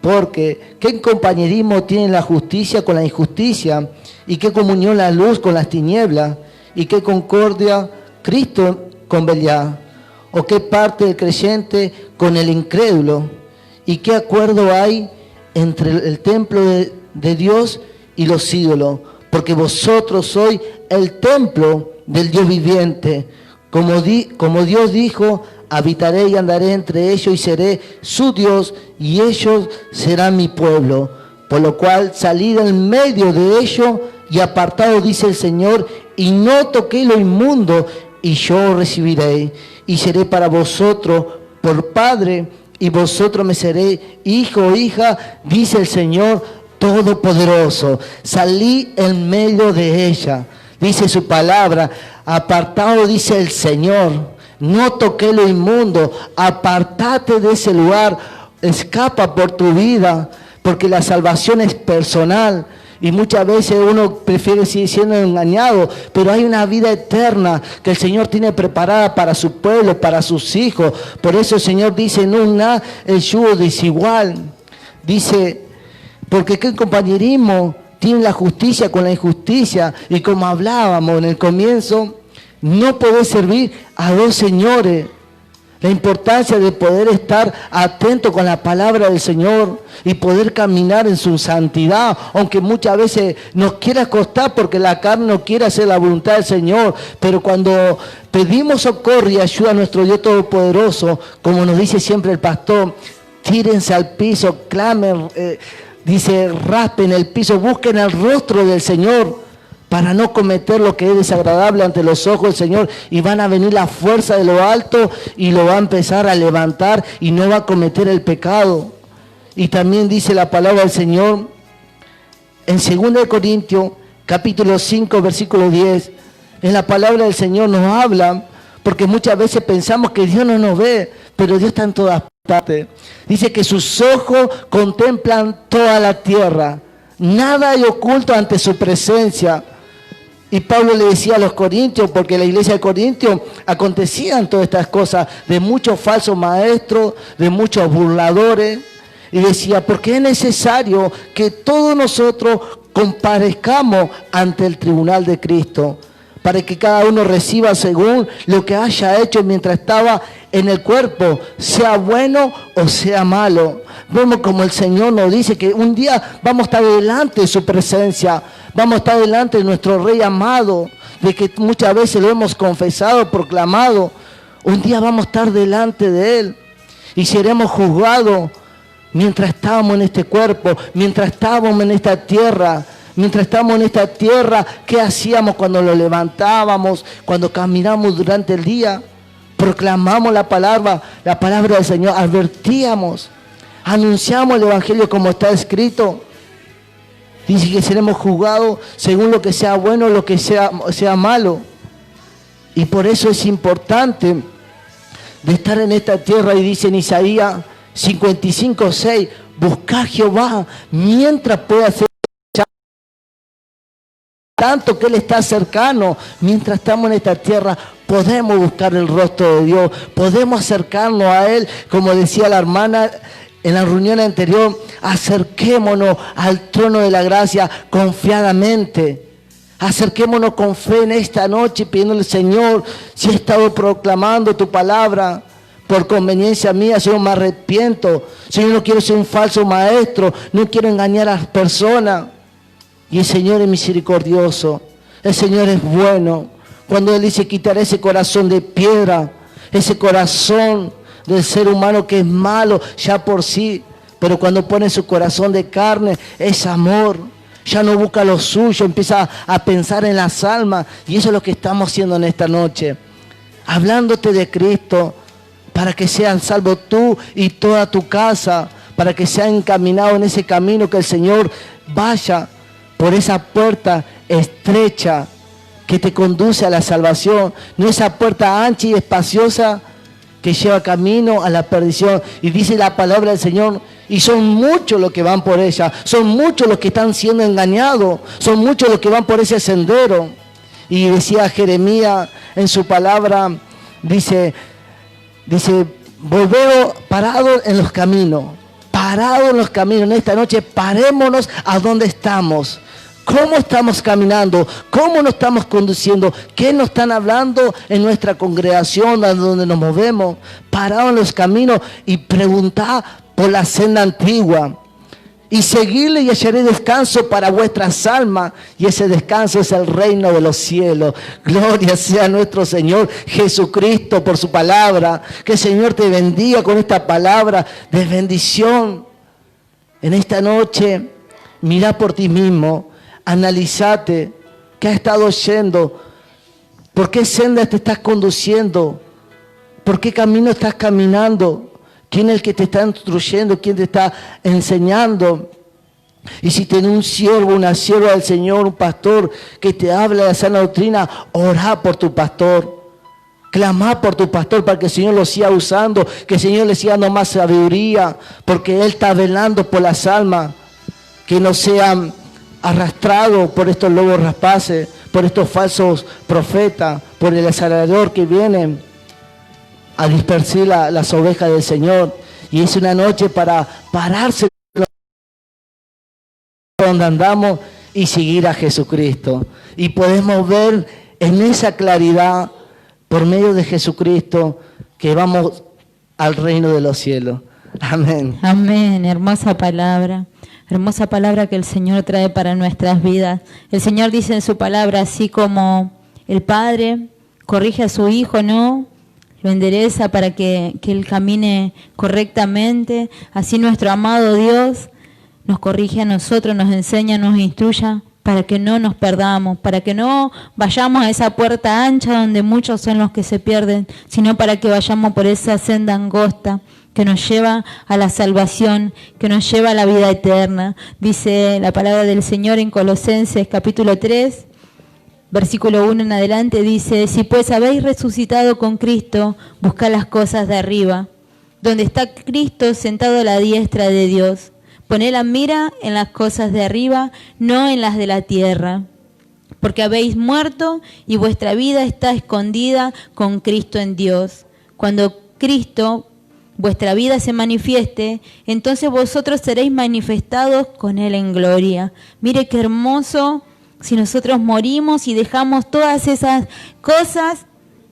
[SPEAKER 5] porque ¿qué compañerismo tiene la justicia con la injusticia? ¿Y qué comunión la luz con las tinieblas? ¿Y qué concordia Cristo con Belial? ¿O qué parte del creyente con el incrédulo? ¿Y qué acuerdo hay entre el templo de Dios y los ídolos? Porque vosotros sois el templo del Dios viviente. Como Dios dijo, habitaré y andaré entre ellos y seré su Dios y ellos serán mi pueblo. Por lo cual salid en medio de ellos y apartado, dice el Señor, y no toqué lo inmundo, y yo recibiré y seré para vosotros por padre y vosotros me seréis hijo o hija, dice el Señor Todopoderoso. Salí en medio de ella, dice su palabra, apartado, dice el Señor, no toqué lo inmundo, apartate de ese lugar, escapa por tu vida, porque la salvación es personal. Y muchas veces uno prefiere seguir siendo engañado, pero hay una vida eterna que el Señor tiene preparada para su pueblo, para sus hijos. Por eso el Señor dice, no una el yugo desigual. Dice, porque qué compañerismo tiene la justicia con la injusticia. Y como hablábamos en el comienzo, no podés servir a dos señores. La importancia de poder estar atento con la palabra del Señor y poder caminar en su santidad, aunque muchas veces nos quiera costar porque la carne no quiere hacer la voluntad del Señor, pero cuando pedimos socorro y ayuda a nuestro Dios Todopoderoso, como nos dice siempre el pastor, tírense al piso, clamen, dice, raspen el piso, busquen el rostro del Señor, para no cometer lo que es desagradable ante los ojos del Señor, y van a venir la fuerza de lo alto y lo va a empezar a levantar y no va a cometer el pecado. Y también dice la palabra del Señor en 2 Corintios capítulo 5 versículo 10, en la palabra del Señor nos habla, porque muchas veces pensamos que Dios no nos ve, pero Dios está en todas partes. Dice que sus ojos contemplan toda la tierra, nada hay oculto ante su presencia. Y Pablo le decía a los corintios, porque en la iglesia de Corintios acontecían todas estas cosas, de muchos falsos maestros, de muchos burladores, y decía, porque es necesario que todos nosotros comparezcamos ante el tribunal de Cristo, para que cada uno reciba según lo que haya hecho mientras estaba en el cuerpo, sea bueno o sea malo. Vemos como el Señor nos dice que un día vamos a estar delante de su presencia, vamos a estar delante de nuestro Rey amado, de que muchas veces lo hemos confesado, proclamado. Un día vamos a estar delante de Él y seremos juzgados mientras estábamos en este cuerpo, mientras estábamos en esta tierra. Mientras estamos en esta tierra, ¿qué hacíamos cuando lo levantábamos, cuando caminamos durante el día? Proclamamos la palabra del Señor, advertíamos, anunciamos el Evangelio como está escrito. Dice que seremos juzgados según lo que sea bueno, lo que sea malo. Y por eso es importante de estar en esta tierra. Y dice en Isaías 55:6, buscad a Jehová mientras pueda ser tanto que Él está cercano. Mientras estamos en esta tierra podemos buscar el rostro de Dios, podemos acercarnos a Él, como decía la hermana en la reunión anterior, acerquémonos al trono de la gracia confiadamente, acerquémonos con fe en esta noche pidiéndole, Señor, si he estado proclamando tu palabra por conveniencia mía, Señor, me arrepiento, Señor, no quiero ser un falso maestro, no quiero engañar a las personas. Y el Señor es misericordioso, el Señor es bueno. Cuando Él dice, quitaré ese corazón de piedra, ese corazón del ser humano que es malo ya por sí, Pero cuando pone su corazón de carne, es amor. Ya no busca lo suyo, empieza a pensar en las almas. Y eso es lo que estamos haciendo en esta noche. Hablándote de Cristo, para que seas salvo tú y toda tu casa, para que seas encaminado en ese camino, que el Señor vaya por esa puerta estrecha que te conduce a la salvación, no esa puerta ancha y espaciosa que lleva camino a la perdición. Y dice la palabra del Señor, y son muchos los que van por ella, son muchos los que están siendo engañados, son muchos los que van por ese sendero. Y decía Jeremías en su palabra, dice, volvemos parados en los caminos, parados en los caminos. En esta noche parémonos a donde estamos. ¿Cómo estamos caminando? ¿Cómo nos estamos conduciendo? ¿Qué nos están hablando en nuestra congregación, a donde nos movemos? Parados en los caminos y preguntar por la senda antigua. Y seguirle y hallaré descanso para vuestras almas. Y ese descanso es el reino de los cielos. Gloria sea a nuestro Señor Jesucristo por su palabra. Que el Señor te bendiga con esta palabra de bendición. En esta noche, mira por ti mismo. Analízate qué has estado yendo, por qué senda te estás conduciendo, por qué camino estás caminando, quién es el que te está instruyendo, quién te está enseñando. Y si tienes un siervo, una sierva del Señor, un pastor que te habla de la sana doctrina, orá por tu pastor. Clamá por tu pastor para que el Señor lo siga usando, que el Señor le siga dando más sabiduría, porque Él está velando por las almas, que no sean arrastrado por estos lobos rapaces, por estos falsos profetas, por el asalariador que vienen a dispersar las ovejas del Señor. Y es una noche para pararse donde andamos y seguir a Jesucristo. Y podemos ver en esa claridad, por medio de Jesucristo, que vamos al reino de los cielos. Amén.
[SPEAKER 9] Amén, hermosa palabra. Hermosa palabra que el Señor trae para nuestras vidas. El Señor dice en su palabra, así como el Padre corrige a su Hijo, ¿no? Lo endereza para que Él camine correctamente. Así nuestro amado Dios nos corrige a nosotros, nos enseña, nos instruya para que no nos perdamos, para que no vayamos a esa puerta ancha donde muchos son los que se pierden, sino para que vayamos por esa senda angosta que nos lleva a la salvación, que nos lleva a la vida eterna. Dice la palabra del Señor en Colosenses capítulo 3, versículo 1 en adelante, dice: si pues habéis resucitado con Cristo, buscad las cosas de arriba, donde está Cristo sentado a la diestra de Dios. Poned la mira en las cosas de arriba, no en las de la tierra, porque habéis muerto y vuestra vida está escondida con Cristo en Dios. Cuando Cristo, vuestra vida, se manifieste, entonces vosotros seréis manifestados con Él en gloria. Mire qué hermoso si nosotros morimos y dejamos todas esas cosas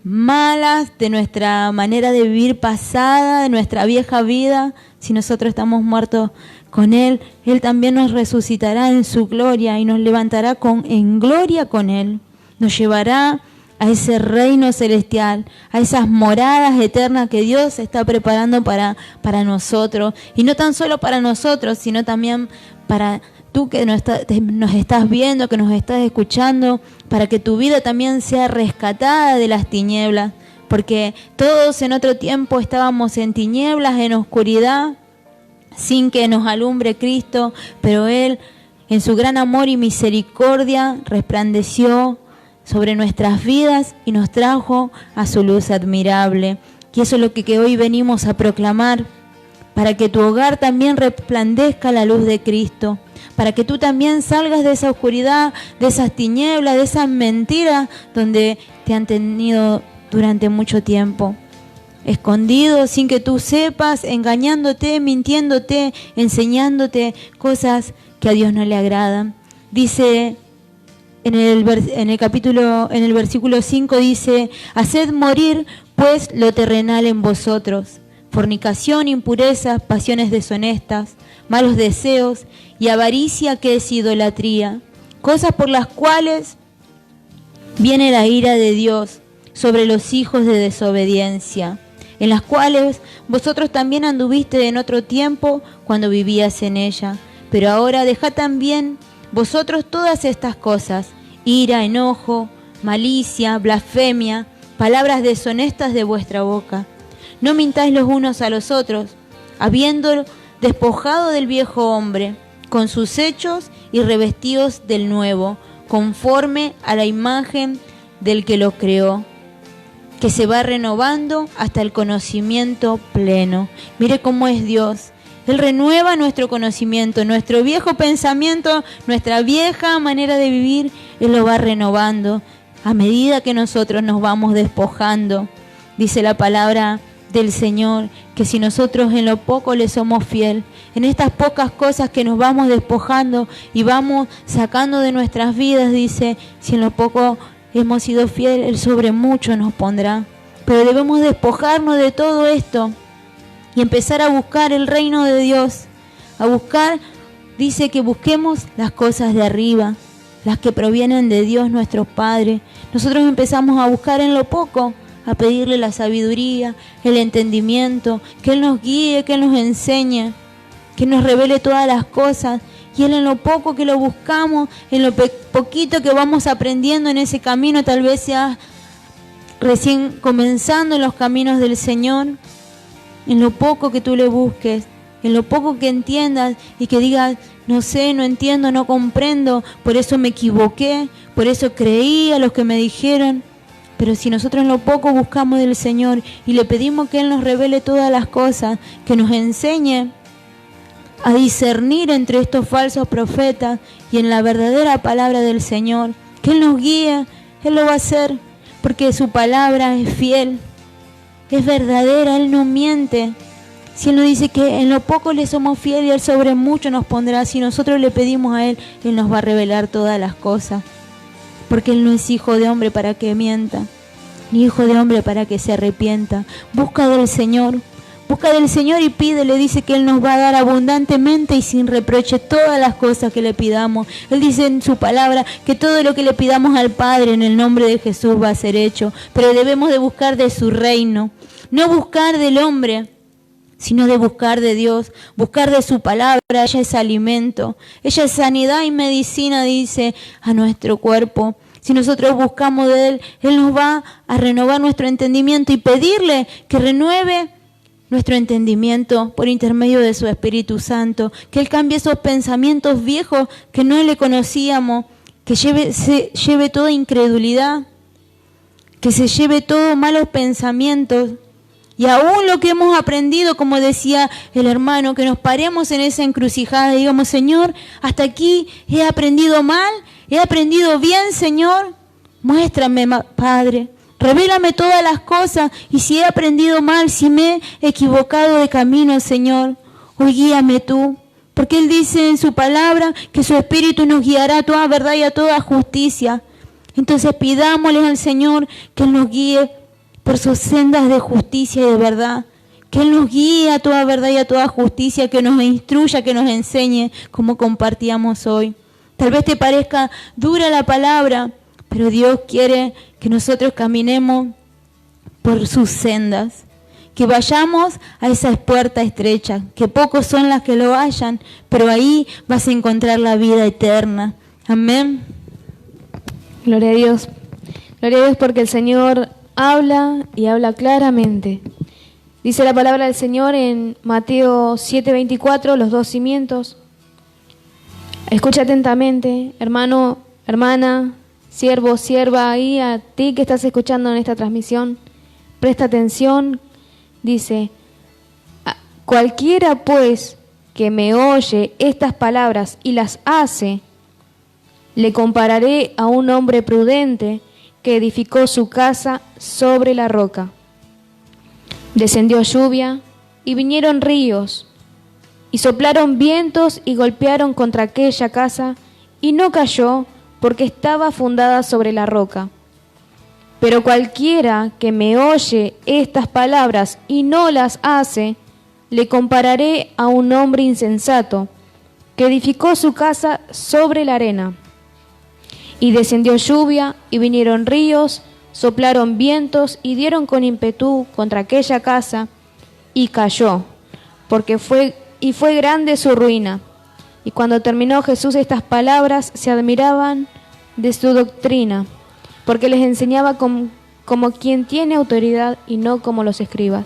[SPEAKER 9] malas de nuestra manera de vivir pasada, de nuestra vieja vida. Si nosotros estamos muertos con Él, Él también nos resucitará en su gloria y nos levantará en gloria con Él. Nos llevará a ese reino celestial, a esas moradas eternas que Dios está preparando para nosotros. Y no tan solo para nosotros, sino también para tú que nos estás viendo, que nos estás escuchando, para que tu vida también sea rescatada de las tinieblas. Porque todos en otro tiempo estábamos en tinieblas, en oscuridad, sin que nos alumbre Cristo, pero Él, en su gran amor y misericordia, resplandeció sobre nuestras vidas y nos trajo a su luz admirable. Y eso es lo que hoy venimos a proclamar, para que tu hogar también resplandezca la luz de Cristo, para que tú también salgas de esa oscuridad, de esas tinieblas, de esas mentiras donde te han tenido durante mucho tiempo, escondido sin que tú sepas, engañándote, mintiéndote, enseñándote cosas que a Dios no le agradan. Dice en el versículo 5 dice: haced morir pues lo terrenal en vosotros, fornicación, impurezas, pasiones deshonestas, malos deseos y avaricia, que es idolatría, cosas por las cuales viene la ira de Dios sobre los hijos de desobediencia, en las cuales vosotros también anduviste en otro tiempo cuando vivías en ella. Pero ahora dejad también vosotros todas estas cosas: ira, enojo, malicia, blasfemia, palabras deshonestas de vuestra boca. No mintáis los unos a los otros, habiendo despojado del viejo hombre con sus hechos y revestidos del nuevo, conforme a la imagen del que lo creó, que se va renovando hasta el conocimiento pleno. Mire cómo es Dios. Él renueva nuestro conocimiento, nuestro viejo pensamiento, nuestra vieja manera de vivir, Él lo va renovando a medida que nosotros nos vamos despojando. Dice la palabra del Señor que si nosotros en lo poco le somos fiel, en estas pocas cosas que nos vamos despojando y vamos sacando de nuestras vidas, dice, si en lo poco hemos sido fieles, Él sobre mucho nos pondrá. Pero debemos despojarnos de todo esto y empezar a buscar el reino de Dios. A buscar, dice que busquemos las cosas de arriba, las que provienen de Dios nuestro Padre. Nosotros empezamos a buscar en lo poco, a pedirle la sabiduría, el entendimiento, que Él nos guíe, que Él nos enseñe, que nos revele todas las cosas. Y Él en lo poco que lo buscamos, en lo poquito que vamos aprendiendo en ese camino, tal vez sea recién comenzando en los caminos del Señor, en lo poco que tú le busques, en lo poco que entiendas y que digas, no sé, no entiendo, no comprendo, por eso me equivoqué, por eso creí a los que me dijeron. Pero si nosotros en lo poco buscamos del Señor y le pedimos que Él nos revele todas las cosas, que nos enseñe a discernir entre estos falsos profetas y en la verdadera palabra del Señor, que Él nos guíe, Él lo va a hacer, porque su palabra es fiel, es verdadera, Él no miente. Si Él nos dice que en lo poco le somos fieles y Él sobre mucho nos pondrá, si nosotros le pedimos a Él, Él nos va a revelar todas las cosas. Porque Él no es hijo de hombre para que mienta, ni hijo de hombre para que se arrepienta. Busca del Señor y pídele, dice que Él nos va a dar abundantemente y sin reproche todas las cosas que le pidamos. Él dice en su palabra que todo lo que le pidamos al Padre en el nombre de Jesús va a ser hecho, pero debemos de buscar de su reino, no buscar del hombre, sino de buscar de Dios, buscar de su palabra. Ella es alimento, ella es sanidad y medicina, dice, a nuestro cuerpo. Si nosotros buscamos de Él, Él nos va a renovar nuestro entendimiento y pedirle que renueve nuestro entendimiento por intermedio de su Espíritu Santo, que Él cambie esos pensamientos viejos que no le conocíamos, que se lleve toda incredulidad, que se lleve todos malos pensamientos. Y aún lo que hemos aprendido, como decía el hermano, que nos paremos en esa encrucijada y digamos, Señor, hasta aquí he aprendido mal, he aprendido bien, Señor, muéstrame, Padre, revélame todas las cosas, y si he aprendido mal, si me he equivocado de camino, Señor, hoy guíame tú, porque Él dice en su palabra que su Espíritu nos guiará a toda verdad y a toda justicia. Entonces pidámosle al Señor que Él nos guíe por sus sendas de justicia y de verdad, que Él nos guíe a toda verdad y a toda justicia, que nos instruya, que nos enseñe como compartíamos hoy. Tal vez te parezca dura la palabra, pero Dios quiere que nosotros caminemos por sus sendas, que vayamos a esas puertas estrechas, que pocos son las que lo hallan, pero ahí vas a encontrar la vida eterna. Amén.
[SPEAKER 4] Gloria a Dios. Gloria a Dios porque el Señor habla y habla claramente. Dice la palabra del Señor en Mateo 7:24, los dos cimientos. Escucha atentamente, hermano, hermana, siervo, sierva, ahí a ti que estás escuchando en esta transmisión. Presta atención. Dice, cualquiera pues que me oye estas palabras y las hace, le compararé a un hombre prudente que edificó su casa sobre la roca. Descendió lluvia y vinieron ríos, y soplaron vientos y golpearon contra aquella casa, y no cayó porque estaba fundada sobre la roca. Pero cualquiera que me oye estas palabras y no las hace, le compararé a un hombre insensato que edificó su casa sobre la arena. Y descendió lluvia, y vinieron ríos, soplaron vientos y dieron con ímpetu contra aquella casa, y cayó, fue grande su ruina. Y cuando terminó Jesús estas palabras, se admiraban de su doctrina, porque les enseñaba como quien tiene autoridad y no como los escribas.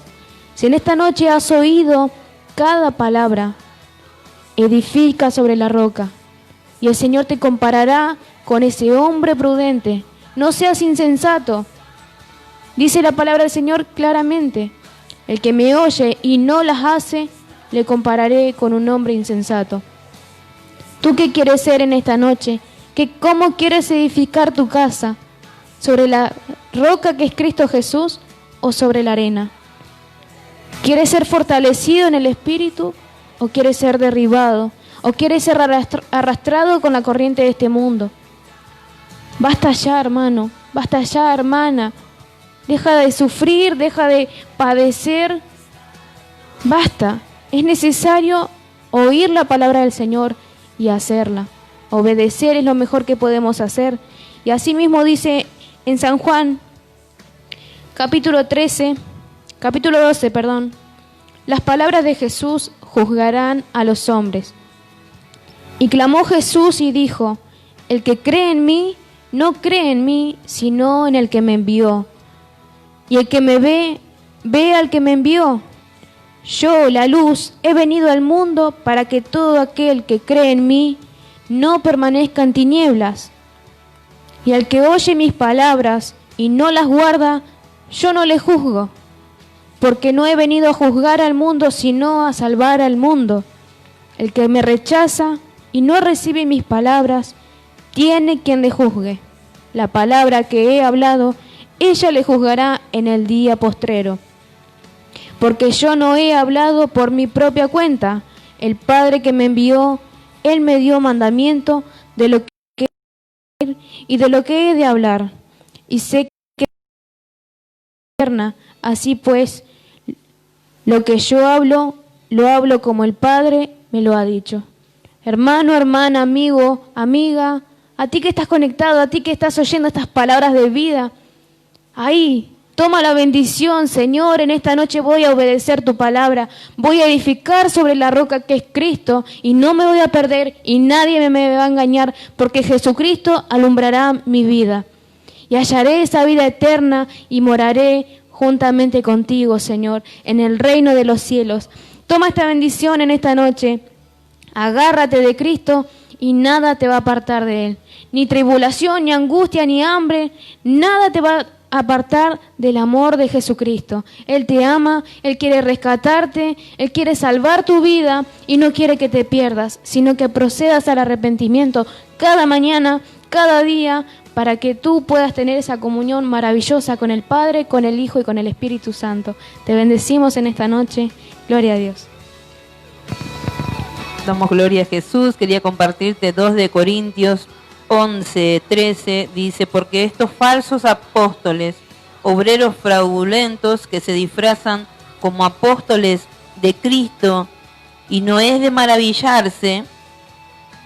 [SPEAKER 4] Si en esta noche has oído cada palabra, edifica sobre la roca, y el Señor te comparará con ese hombre prudente. No seas insensato. Dice la palabra del Señor claramente: el que me oye y no las hace, le compararé con un hombre insensato. ¿Tú qué quieres ser en esta noche? ¿Cómo quieres edificar tu casa? ¿Sobre la roca que es Cristo Jesús o sobre la arena? ¿Quieres ser fortalecido en el espíritu o quieres ser derribado? ¿O quieres ser arrastrado con la corriente de este mundo? Basta ya, hermano, basta ya, hermana. Deja de sufrir, deja de padecer. Basta. Es necesario oír la palabra del Señor y hacerla. Obedecer es lo mejor que podemos hacer. Y así mismo dice en San Juan, capítulo 12, las palabras de Jesús juzgarán a los hombres. Y clamó Jesús y dijo: el que cree en mí, no cree en mí, sino en el que me envió. Y el que me ve, ve al que me envió. Yo, la luz, he venido al mundo para que todo aquel que cree en mí no permanezca en tinieblas. Y al que oye mis palabras y no las guarda, yo no le juzgo, porque no he venido a juzgar al mundo, sino a salvar al mundo. El que me rechaza y no recibe mis palabras, tiene quien le juzgue. La palabra que he hablado, ella le juzgará en el día postrero. Porque yo no he hablado por mi propia cuenta. El Padre que me envió, Él me dio mandamiento de lo que he de decir y de lo que he de hablar. Y sé que es eterna. Así pues, lo que yo hablo, lo hablo como el Padre me lo ha dicho. Hermano, hermana, amigo, amiga, a ti que estás conectado, a ti que estás oyendo estas palabras de vida, ahí, toma la bendición. Señor, en esta noche voy a obedecer tu palabra, voy a edificar sobre la roca que es Cristo y no me voy a perder y nadie me va a engañar, porque Jesucristo alumbrará mi vida y hallaré esa vida eterna y moraré juntamente contigo, Señor, en el reino de los cielos. Toma esta bendición en esta noche, agárrate de Cristo y nada te va a apartar de Él, ni tribulación, ni angustia, ni hambre, nada te va a apartar del amor de Jesucristo. Él te ama, Él quiere rescatarte, Él quiere salvar tu vida y no quiere que te pierdas, sino que procedas al arrepentimiento cada mañana, cada día, para que tú puedas tener esa comunión maravillosa con el Padre, con el Hijo y con el Espíritu Santo. Te bendecimos en esta noche. Gloria a Dios.
[SPEAKER 2] Damos gloria a Jesús. Quería compartirte 2 de Corintios 11:13, dice: porque estos falsos apóstoles, obreros fraudulentos que se disfrazan como apóstoles de Cristo, y no es de maravillarse,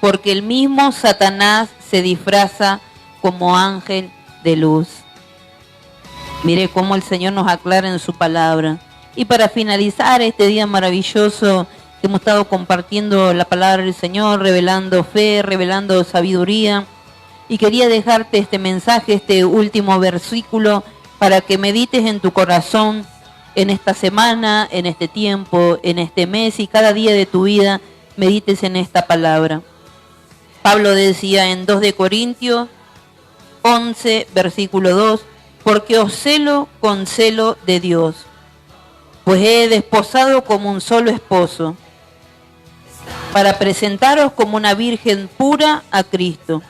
[SPEAKER 2] porque el mismo Satanás se disfraza como ángel de luz. Mire cómo el Señor nos aclara en su palabra. Y para finalizar este día maravilloso que hemos estado compartiendo la palabra del Señor, revelando fe, revelando sabiduría, y quería dejarte este mensaje, este último versículo, para que medites en tu corazón en esta semana, en este tiempo, en este mes y cada día de tu vida, medites en esta palabra. Pablo decía en 2 de Corintios 11, versículo 2, porque os celo con celo de Dios, pues he desposado como un solo esposo, para presentaros como una virgen pura a Cristo.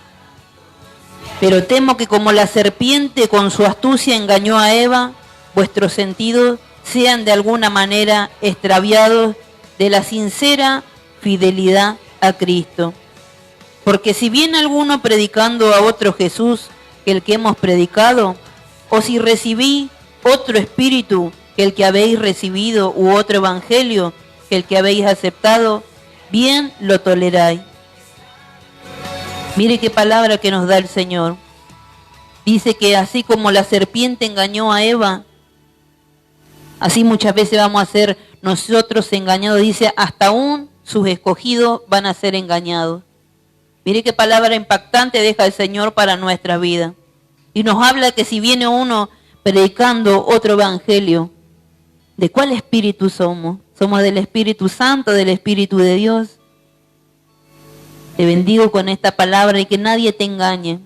[SPEAKER 2] Pero temo que como la serpiente con su astucia engañó a Eva, vuestros sentidos sean de alguna manera extraviados de la sincera fidelidad a Cristo. Porque si viene alguno predicando a otro Jesús que el que hemos predicado, o si recibí otro espíritu que el que habéis recibido, u otro evangelio que el que habéis aceptado, bien lo toleráis. Mire qué palabra que nos da el Señor. Dice que así como la serpiente engañó a Eva, así muchas veces vamos a ser nosotros engañados. Dice, hasta aún sus escogidos van a ser engañados. Mire qué palabra impactante deja el Señor para nuestra vida. Y nos habla que si viene uno predicando otro evangelio, ¿de cuál espíritu somos? ¿Somos del Espíritu Santo, del Espíritu de Dios? Te bendigo con esta palabra y que nadie te engañe.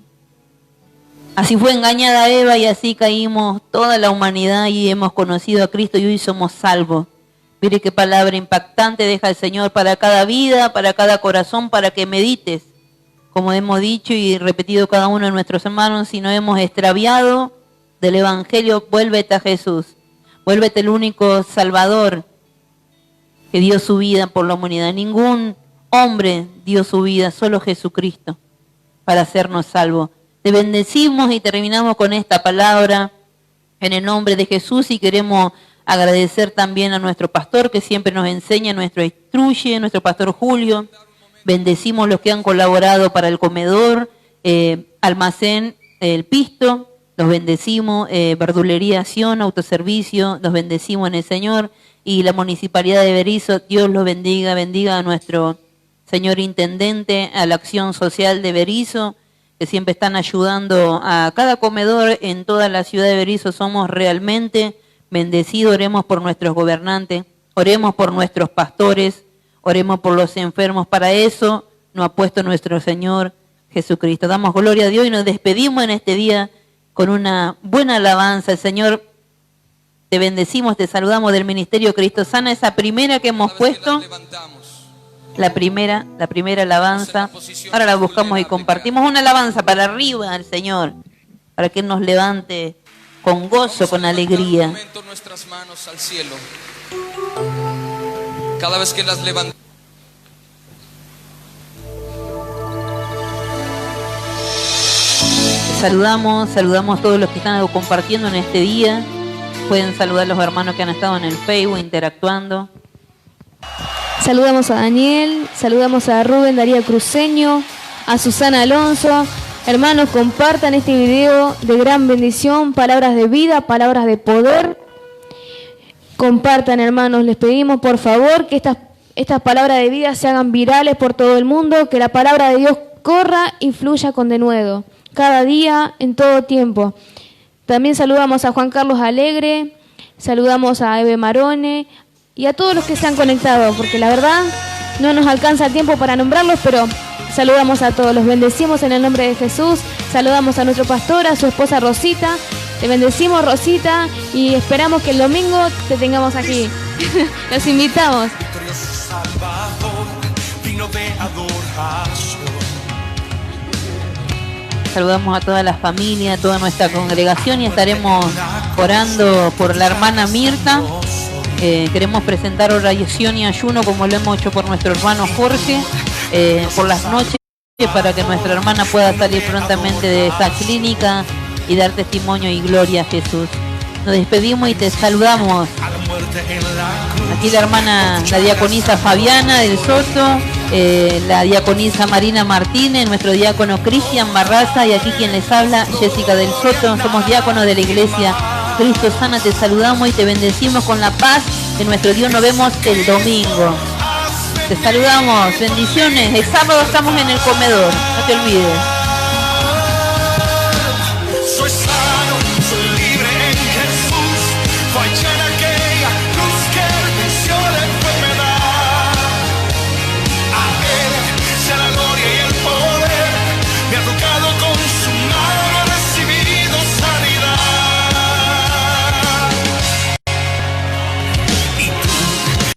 [SPEAKER 2] Así fue engañada Eva y así caímos toda la humanidad y hemos conocido a Cristo y hoy somos salvos. Mire qué palabra impactante deja el Señor para cada vida, para cada corazón, para que medites. Como hemos dicho y repetido cada uno de nuestros hermanos, si no hemos extraviado del Evangelio, vuélvete a Jesús. Vuélvete el único Salvador que dio su vida por la humanidad. Ningún hombre dio su vida, solo Jesucristo, para hacernos salvos. Te bendecimos y terminamos con esta palabra en el nombre de Jesús y queremos agradecer también a nuestro pastor que siempre nos enseña, nuestro instruye, nuestro pastor Julio. Bendecimos los que han colaborado para el comedor, almacén, el pisto, los bendecimos, verdulería Sion, autoservicio, los bendecimos en el Señor y la Municipalidad de Berisso, Dios los bendiga, bendiga a nuestro señor Intendente, a la acción social de Berisso, que siempre están ayudando a cada comedor en toda la ciudad de Berisso. Somos realmente bendecidos. Oremos por nuestros gobernantes, oremos por nuestros pastores, oremos por los enfermos. Para eso nos ha puesto nuestro Señor Jesucristo. Damos gloria a Dios y nos despedimos en este día con una buena alabanza. El Señor, te bendecimos, te saludamos del Ministerio Cristo Sana, esa primera que hemos puesto. La primera alabanza. Ahora la buscamos y compartimos una alabanza para arriba al Señor, para que Él nos levante con gozo, con alegría.
[SPEAKER 10] Nuestras manos al cielo. Cada vez que las levantamos.
[SPEAKER 2] Saludamos a todos los que están compartiendo en este día. Pueden saludar a los hermanos que han estado en el Facebook interactuando.
[SPEAKER 4] Saludamos a Daniel, saludamos a Rubén Darío Cruceño, a Susana Alonso. Hermanos, compartan este video de gran bendición, palabras de vida, palabras de poder. Compartan, hermanos, les pedimos por favor que estas palabras de vida se hagan virales por todo el mundo, que la palabra de Dios corra y fluya con denuedo, cada día, en todo tiempo. También saludamos a Juan Carlos Alegre, saludamos a Eve Marone y a todos los que están conectados, porque la verdad no nos alcanza el tiempo para nombrarlos, pero saludamos a todos, los bendecimos en el nombre de Jesús. Saludamos a nuestro pastor, a su esposa Rosita. Te bendecimos, Rosita, y esperamos que el domingo te tengamos aquí. Los invitamos.
[SPEAKER 2] Saludamos a toda la familia, a toda nuestra congregación y estaremos orando por la hermana Mirta. Queremos presentar oración y ayuno como lo hemos hecho por nuestro hermano Jorge, por las noches, para que nuestra hermana pueda salir prontamente de esta clínica y dar testimonio y gloria a Jesús. Nos despedimos y te saludamos. Aquí la hermana, la diaconisa Fabiana del Soto, la diaconisa Marina Martínez, nuestro diácono Cristian Barraza y aquí quien les habla, Jessica del Soto. Somos diáconos de la iglesia Cristo Sana. Te saludamos y te bendecimos con la paz de nuestro Dios. Nos vemos el domingo. Te saludamos, bendiciones. El sábado estamos en el comedor, no te olvides.